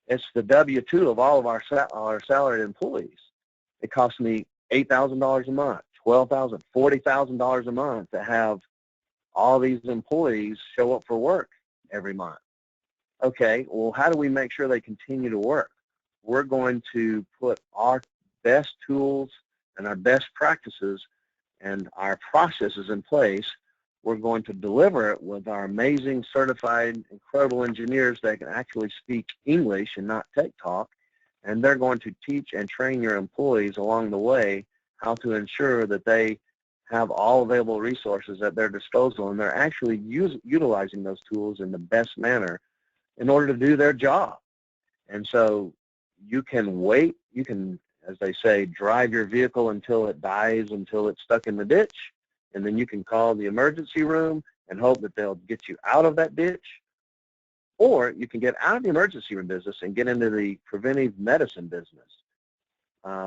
S2: it's the W-2 of all of our salaried employees. It costs me $8,000 a month, $12,000, $40,000 a month to have all these employees show up for work every month. Okay, well, how do we make sure they continue to work? We're going to put our best tools and our best practices and our processes in place. We're going to deliver it with our amazing, certified, incredible engineers that can actually speak English and not tech talk, and they're going to teach and train your employees along the way how to ensure that they have all available resources at their disposal, and they're actually utilizing those tools in the best manner in order to do their job. And so you can wait, you can, as they say, drive your vehicle until it dies, until it's stuck in the ditch, and then you can call the emergency room and hope that they'll get you out of that ditch. Or you can get out of the emergency room business and get into the preventive medicine business.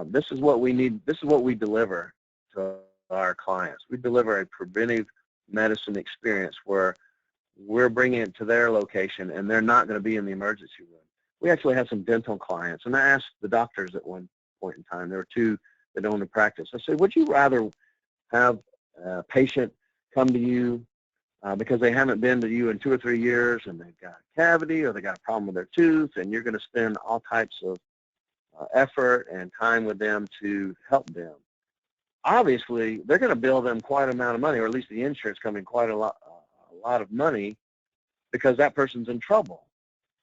S2: This is what we need. This is what we deliver to our clients. We deliver a preventive medicine experience where we're bringing it to their location and they're not going to be in the emergency room. We actually have some dental clients, and I asked the doctors at one point in time, there were two that owned a practice. I said, would you rather have a patient come to you because they haven't been to you in 2 or 3 years and they've got a cavity or they got a problem with their tooth, and you're going to spend all types of effort and time with them to help them? Obviously, they're going to bill them quite an amount of money, or at least the insurance coming quite a lot of money, because that person's in trouble.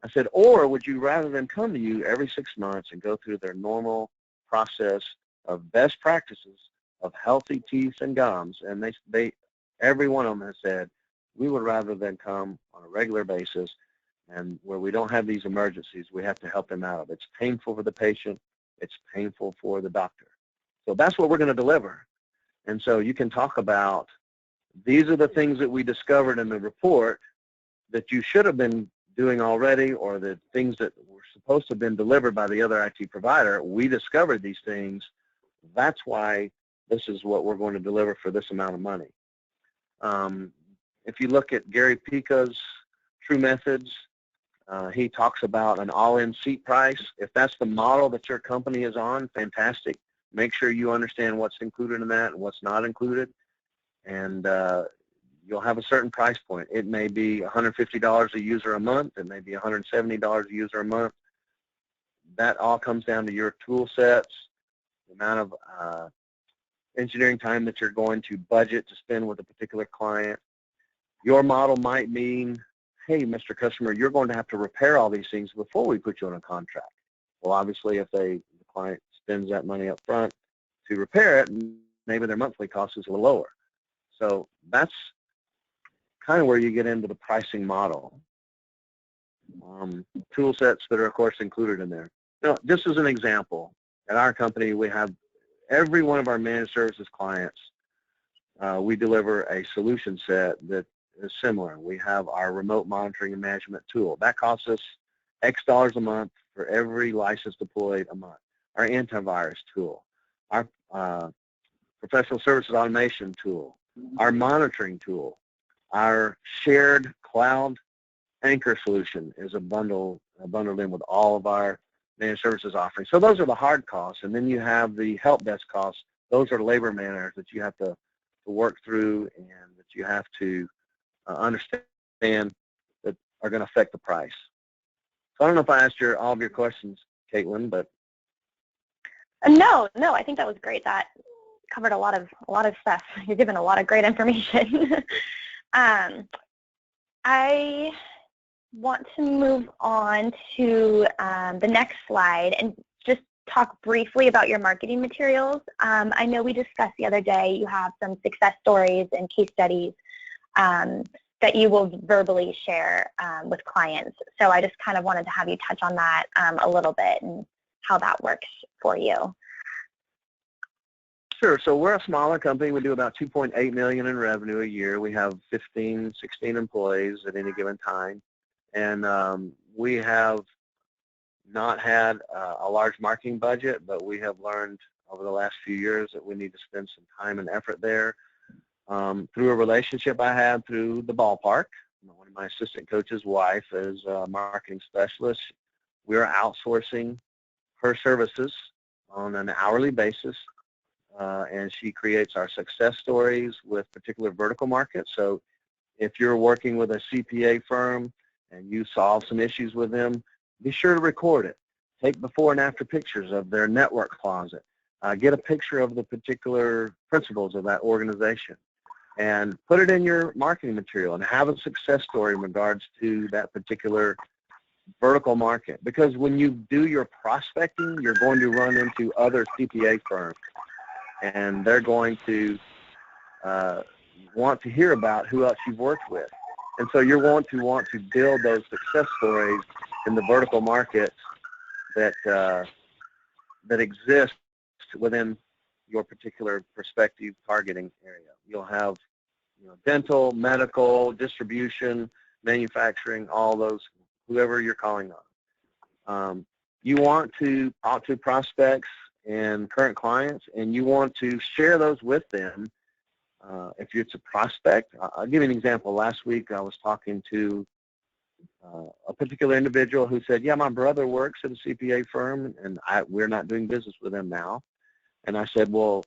S2: I said, or would you rather them come to you every 6 months and go through their normal process of best practices of healthy teeth and gums? And they every one of them has said, we would rather them come on a regular basis, and where we don't have these emergencies, we have to help them out. It's painful for the patient. It's painful for the doctor. So that's what we're going to deliver. And so you can talk about, these are the things that we discovered in the report that you should have been doing already, or the things that were supposed to have been delivered by the other IT provider. We discovered these things. That's why this is what we're going to deliver for this amount of money. If you look at Gary Pica's True Methods, he talks about an all-in seat price. If that's the model that your company is on, fantastic. Make sure you understand what's included in that and what's not included, and you'll have a certain price point. It may be $150 a user a month. It may be $170 a user a month. That all comes down to your tool sets, the amount of engineering time that you're going to budget to spend with a particular client. Your model might mean, hey, Mr. Customer, you're going to have to repair all these things before we put you on a contract. Well, obviously, if the client spends that money up front to repair it, maybe their monthly cost is a little lower. So that's kind of where you get into the pricing model. Tool sets that are, of course, included in there. Now, just as an example, at our company, we have every one of our managed services clients, we deliver a solution set that is similar. We have our remote monitoring and management tool. That costs us X dollars a month for every license deployed a month. Our antivirus tool, our professional services automation tool, our monitoring tool, our shared cloud anchor solution is bundled in with all of our managed services offerings. So those are the hard costs, and then you have the help desk costs. Those are labor managers that you have to work through and that you have to understand that are going to affect the price. So I don't know if I asked all of your questions, Kaitlyn, but
S1: no, I think that was great. That covered a lot of stuff. You're giving a lot of great information. I want to move on to the next slide and just talk briefly about your marketing materials. I know we discussed the other day you have some success stories and case studies that you will verbally share with clients. So I just kind of wanted to have you touch on that a little bit and how that works for you.
S2: Sure. So we're a smaller company. We do about $2.8 million in revenue a year. We have 16 employees at any given time. And we have not had a large marketing budget, but we have learned over the last few years that we need to spend some time and effort there. Through a relationship I had through the ballpark, one of my assistant coach's wife is a marketing specialist. We're outsourcing her services on an hourly basis, and she creates our success stories with particular vertical markets. So if you're working with a CPA firm and you solve some issues with them, be sure to record it. Take before and after pictures of their network closet. Get a picture of the particular principles of that organization and put it in your marketing material and have a success story in regards to that particular vertical market. Because when you do your prospecting, you're going to run into other CPA firms, and they're going to want to hear about who else you've worked with. And so you're going to want to build those success stories in the vertical markets that exist within your particular prospective targeting area. You'll have dental, medical, distribution, manufacturing, all those, whoever you're calling on. You want to talk to prospects and current clients, and you want to share those with them. If it's a prospect, I'll give you an example. Last week I was talking to a particular individual who said, yeah, my brother works at a CPA firm, and we're not doing business with them now. And I said, well,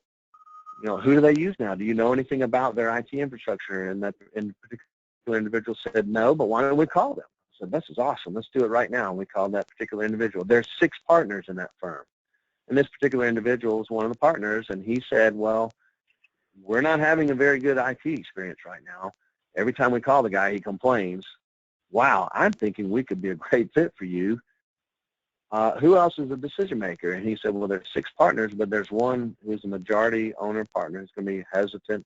S2: who do they use now? Do you know anything about their IT infrastructure? And that particular individual said, no, but why don't we call them? I said, this is awesome. Let's do it right now. And we called that particular individual. There's 6 partners in that firm. And this particular individual was one of the partners, and he said, well, we're not having a very good IT experience right now. Every time we call the guy, he complains. Wow, I'm thinking we could be a great fit for you. Who else is a decision maker? And he said, well, there's 6 partners, but there's one who's a majority owner partner who's going to be hesitant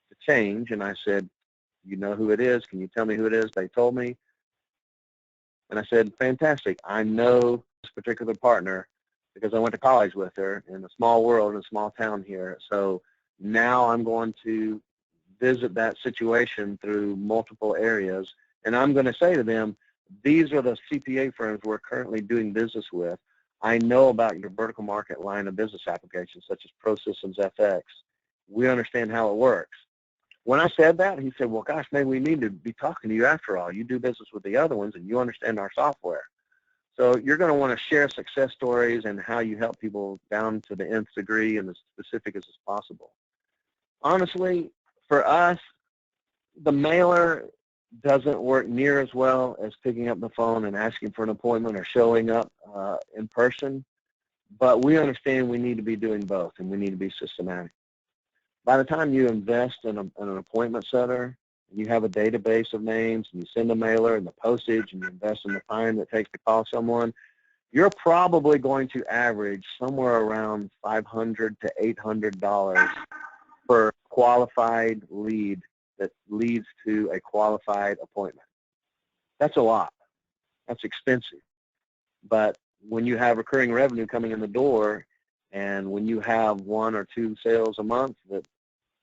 S2: to change. And I said, you know who it is? Can you tell me who it is? They told me. And I said, fantastic. I know this particular partner because I went to college with her in a small world, in a small town here. So now I'm going to visit that situation through multiple areas. And I'm going to say to them, these are the CPA firms we're currently doing business with. I know about your vertical market line of business applications such as ProSystems FX. We understand how it works. When I said that, he said, well, gosh, maybe we need to be talking to you after all. You do business with the other ones, and you understand our software. So you're going to want to share success stories and how you help people down to the nth degree and as specific as possible. Honestly, for us, the mailer doesn't work near as well as picking up the phone and asking for an appointment or showing up in person, but we understand we need to be doing both and we need to be systematic. By the time you invest in an appointment setter, and you have a database of names, and you send a mailer and the postage, and you invest in the time that it takes to call someone, you're probably going to average somewhere around $500 to $800 per qualified lead that leads to a qualified appointment. That's a lot. That's expensive. But when you have recurring revenue coming in the door, and when you have 1 or 2 sales a month that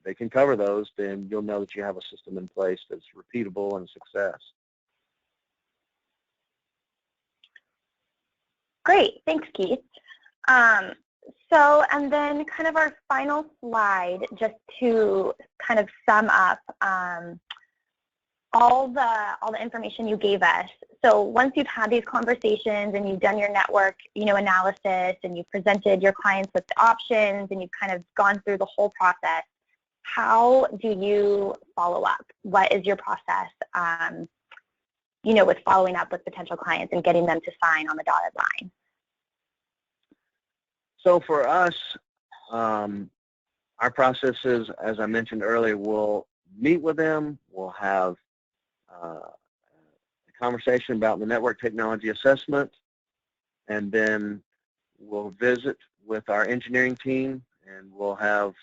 S2: they can cover those, then you'll know that you have a system in place that's repeatable and a success.
S1: Great. Thanks, Keith. And then kind of our final slide, just to kind of sum up all the information you gave us. So once you've had these conversations and you've done your network, analysis, and you've presented your clients with the options, and you've kind of gone through the whole process, how do you follow up? What is your process, with following up with potential clients and getting them to sign on the dotted line?
S2: So for us, our process is, as I mentioned earlier, we'll meet with them, we'll have a conversation about the network technology assessment, and then we'll visit with our engineering team, and we'll have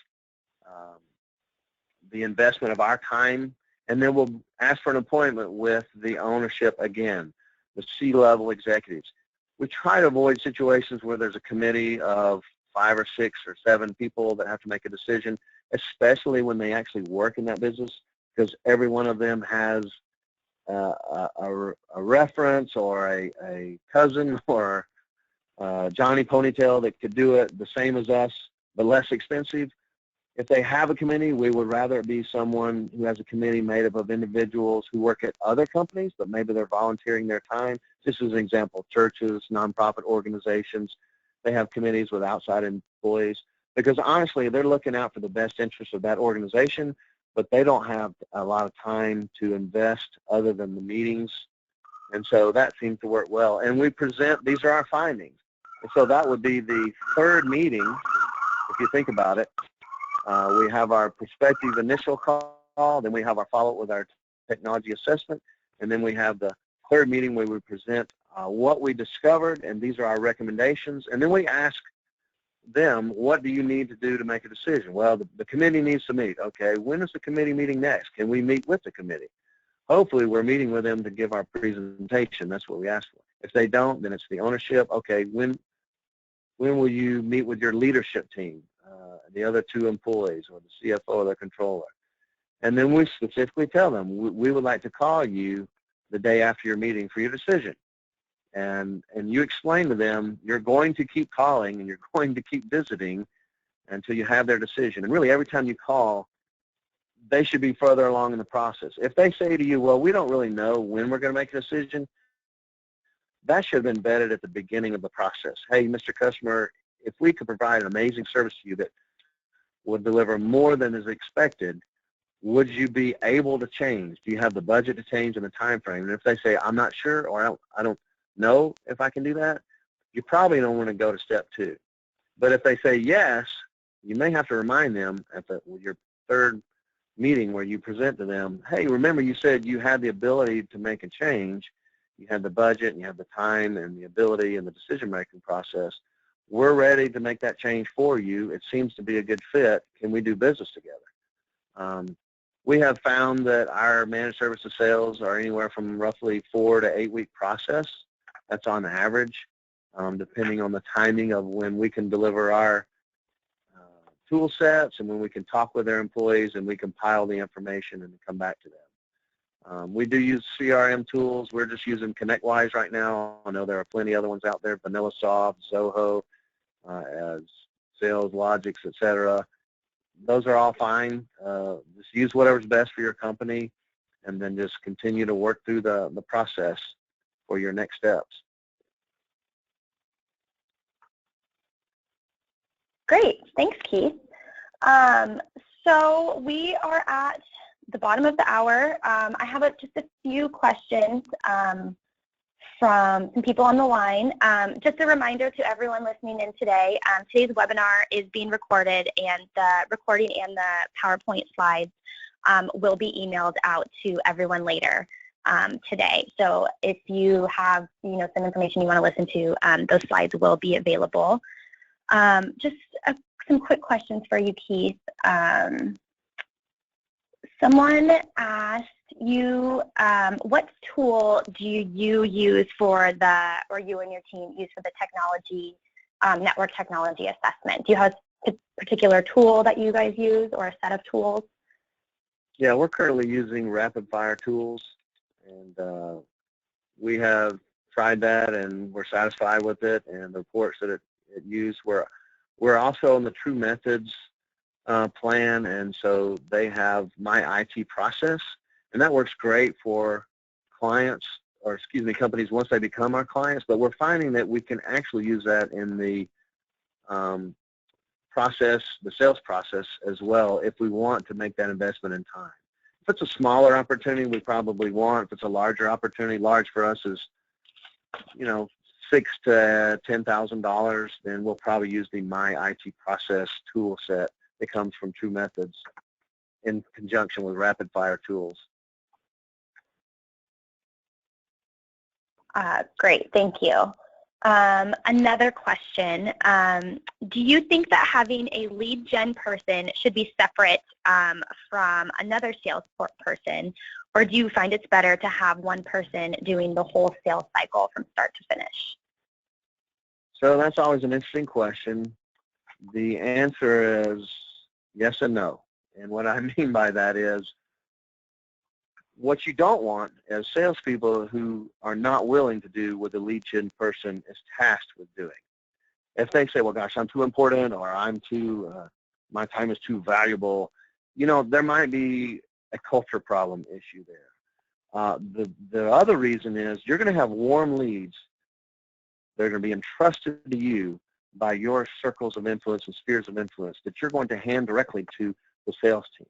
S2: the investment of our time, and then we'll ask for an appointment with the ownership again, the C-level executives. We try to avoid situations where there's a committee of 5 or 6 or 7 people that have to make a decision, especially when they actually work in that business, because every one of them has a reference or a cousin or Johnny Ponytail that could do it the same as us, but less expensive. If they have a committee, we would rather it be someone who has a committee made up of individuals who work at other companies, but maybe they're volunteering their time. Just as an example, churches, nonprofit organizations, they have committees with outside employees, because honestly, they're looking out for the best interests of that organization, but they don't have a lot of time to invest other than the meetings. And so that seems to work well. And we present, these are our findings. And so that would be the 3rd meeting, if you think about it. We have our prospective initial call, then we have our follow-up with our technology assessment, and then we have the 3rd meeting where we present what we discovered, and these are our recommendations, and then we ask them, what do you need to do to make a decision? Well, the committee needs to meet. Okay, when is the committee meeting next? Can we meet with the committee? Hopefully we're meeting with them to give our presentation. That's what we ask for. If they don't, then it's the ownership. Okay, when will you meet with your leadership team, the other 2 employees, or the CFO or the controller? And then we specifically tell them, we would like to call you the day after your meeting for your decision. And you explain to them, you're going to keep calling and you're going to keep visiting until you have their decision. And really, every time you call, they should be further along in the process. If they say to you, well, we don't really know when we're going to make a decision, that should have been vetted at the beginning of the process. Hey, Mr. Customer, if we could provide an amazing service to you that would deliver more than is expected, would you be able to change? Do you have the budget to change in the time frame? And if they say, I'm not sure, or I don't know if I can do that, you probably don't want to go to step 2. But if they say yes, you may have to remind them at your 3rd meeting where you present to them, hey, remember you said you had the ability to make a change. You had the budget and you have the time and the ability and the decision-making process. We're ready to make that change for you. It seems to be a good fit. Can we do business together? We have found that our managed services sales are anywhere from roughly 4 to 8 week process. That's on average, depending on the timing of when we can deliver our tool sets and when we can talk with their employees and we compile the information and come back to them. We do use CRM tools. We're just using ConnectWise right now. I know there are plenty other ones out there, VanillaSoft, Zoho, Sales Logics, etc. Those are all fine. Just use whatever's best for your company and then just continue to work through the process for your next steps.
S1: Great. Thanks, Keith. So we are at the bottom of the hour. I have just a few questions from some people on the line. Just a reminder to everyone listening in today, today's webinar is being recorded, and the recording and the PowerPoint slides will be emailed out to everyone later today. So if you have some information you want to listen to, those slides will be available. Just some quick questions for you, Keith. Someone asked you, what tool do you use or you and your team use for the technology, network technology assessment? Do you have a particular tool that you guys use or a set of tools?
S2: Yeah, we're currently using rapid fire tools, and we have tried that and we're satisfied with it and the reports that it used. We're also on the True Methods plan, and so they have My IT Process, and that works great for clients, or excuse me, companies once they become our clients, but we're finding that we can actually use that in the process, the sales process as well, if we want to make that investment in time. If it's a smaller opportunity, we probably won't. If it's a larger opportunity, large for us is, you know, $6,000 to $10,000, then we'll probably use the My IT Process tool set that comes from True Methods in conjunction with rapid fire tools.
S1: Great, thank you. Another question, do you think that having a lead gen person should be separate from another sales person, or do you find it's better to have one person doing the whole sales cycle from start to finish?
S2: So that's always an interesting question. The answer is yes and no. And what I mean by that is, what you don't want is salespeople who are not willing to do what the lead gen person is tasked with doing. If they say, well, gosh, I'm too important, or I'm too, my time is too valuable, you know, there might be a culture problem issue there. The other reason is you're going to have warm leads that are going to be entrusted to you by your circles of influence and spheres of influence that you're going to hand directly to the sales team.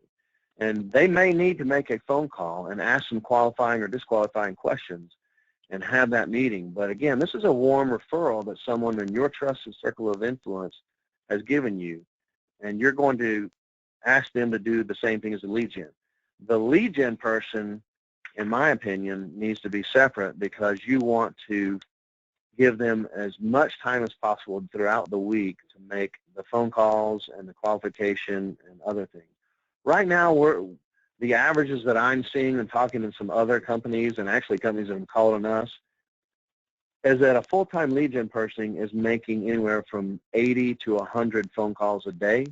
S2: And they may need to make a phone call and ask some qualifying or disqualifying questions and have that meeting. But again, this is a warm referral that someone in your trusted circle of influence has given you, and you're going to ask them to do the same thing as the lead gen. The lead gen person, in my opinion, needs to be separate because you want to give them as much time as possible throughout the week to make the phone calls and the qualification and other things. Right now, the averages that I'm seeing and talking to some other companies, and actually companies that have called on us, is that a full-time lead gen person is making anywhere from 80 to 100 phone calls a day.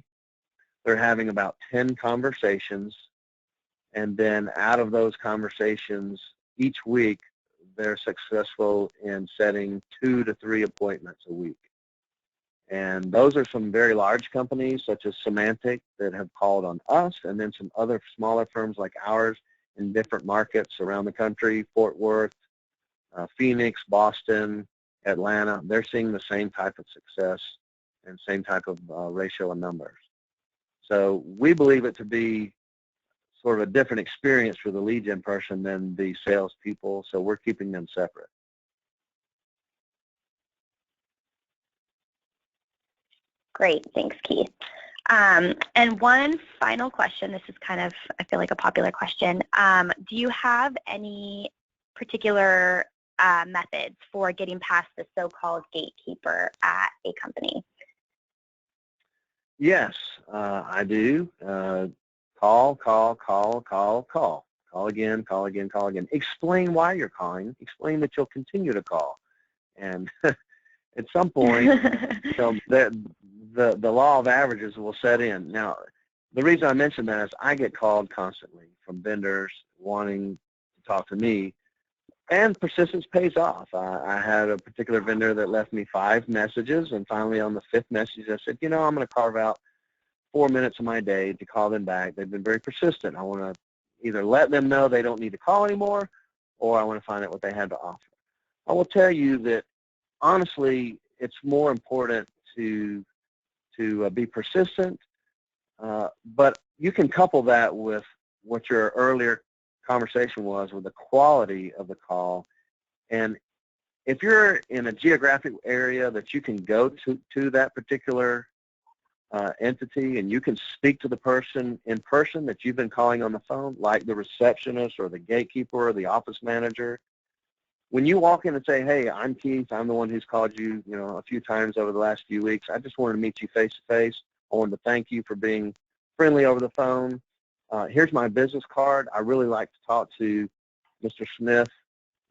S2: They're having about 10 conversations, and then out of those conversations each week, they're successful in setting 2 to 3 appointments a week. And those are some very large companies such as Symantec that have called on us, and then some other smaller firms like ours in different markets around the country, Fort Worth, Phoenix, Boston, Atlanta. They're seeing the same type of success and same type of ratio of numbers. So we believe it to be sort of a different experience for the lead gen person than the sales people, so we're keeping them separate.
S1: Great, thanks, Keith. And one final question, this is kind of, I feel like, a popular question. Do you have any particular methods for getting past the so-called gatekeeper at a company?
S2: Yes, I do. Call. Call again, call again, call again. Explain why you're calling. Explain that you'll continue to call. And at some point, so the law of averages will set in. Now, the reason I mention that is I get called constantly from vendors wanting to talk to me, and persistence pays off. I had a particular vendor that left me 5 messages, and finally on the 5th message I said, you know, I'm going to carve out 4 minutes of my day to call them back. They've been very persistent. I want to either let them know they don't need to call anymore, or I want to find out what they had to offer. I will tell you that, honestly, it's more important to be persistent, but you can couple that with what your earlier conversation was with the quality of the call. And if you're in a geographic area that you can go to that particular entity, and you can speak to the person in person that you've been calling on the phone, like the receptionist or the gatekeeper or the office manager, when you walk in and say, hey, I'm Keith, I'm the one who's called you, you know, a few times over the last few weeks. I just wanted to meet you face to face. I wanted to thank you for being friendly over the phone. Here's my business card. I really like to talk to Mr. Smith,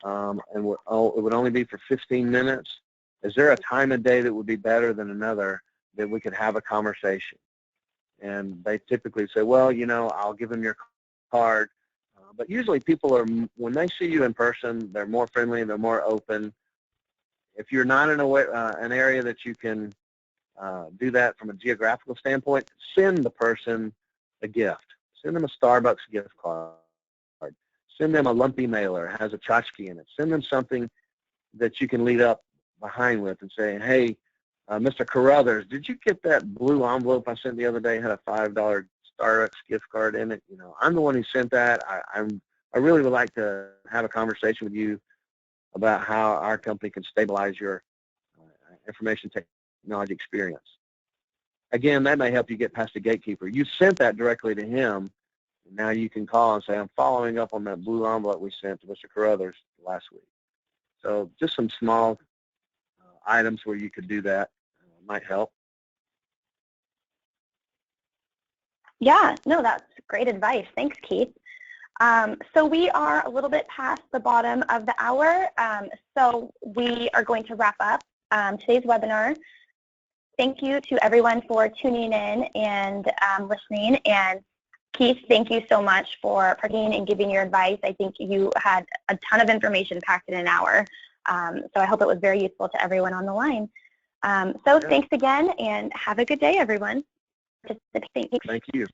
S2: and it would only be for 15 minutes. Is there a time of day that would be better than another that we could have a conversation? And they typically say, well, you know, I'll give them your card. But usually people are, when they see you in person, they're more friendly and they're more open. If you're not in an area that you can do that from a geographical standpoint, send the person a gift. Send them a Starbucks gift card. Send them a lumpy mailer, it has a tchotchke in it. Send them something that you can lead up behind with and say, hey, Mr. Carruthers, did you get that blue envelope I sent the other day? It had a $5 Starbucks gift card in it. You know, I'm the one who sent that. I really would like to have a conversation with you about how our company can stabilize your information technology experience. Again, that may help you get past the gatekeeper. You sent that directly to him. And now you can call and say, I'm following up on that blue envelope we sent to Mr. Carruthers last week. So just some small items where you could do that might help.
S1: Yeah, no, that's great advice. Thanks, Keith. So we are a little bit past the bottom of the hour, so we are going to wrap up today's webinar. Thank you to everyone for tuning in and listening. And Keith, thank you so much for participating and giving your advice. I think you had a ton of information packed in an hour, so I hope it was very useful to everyone on the line. So thanks again, and have a good day, everyone.
S2: Thank you.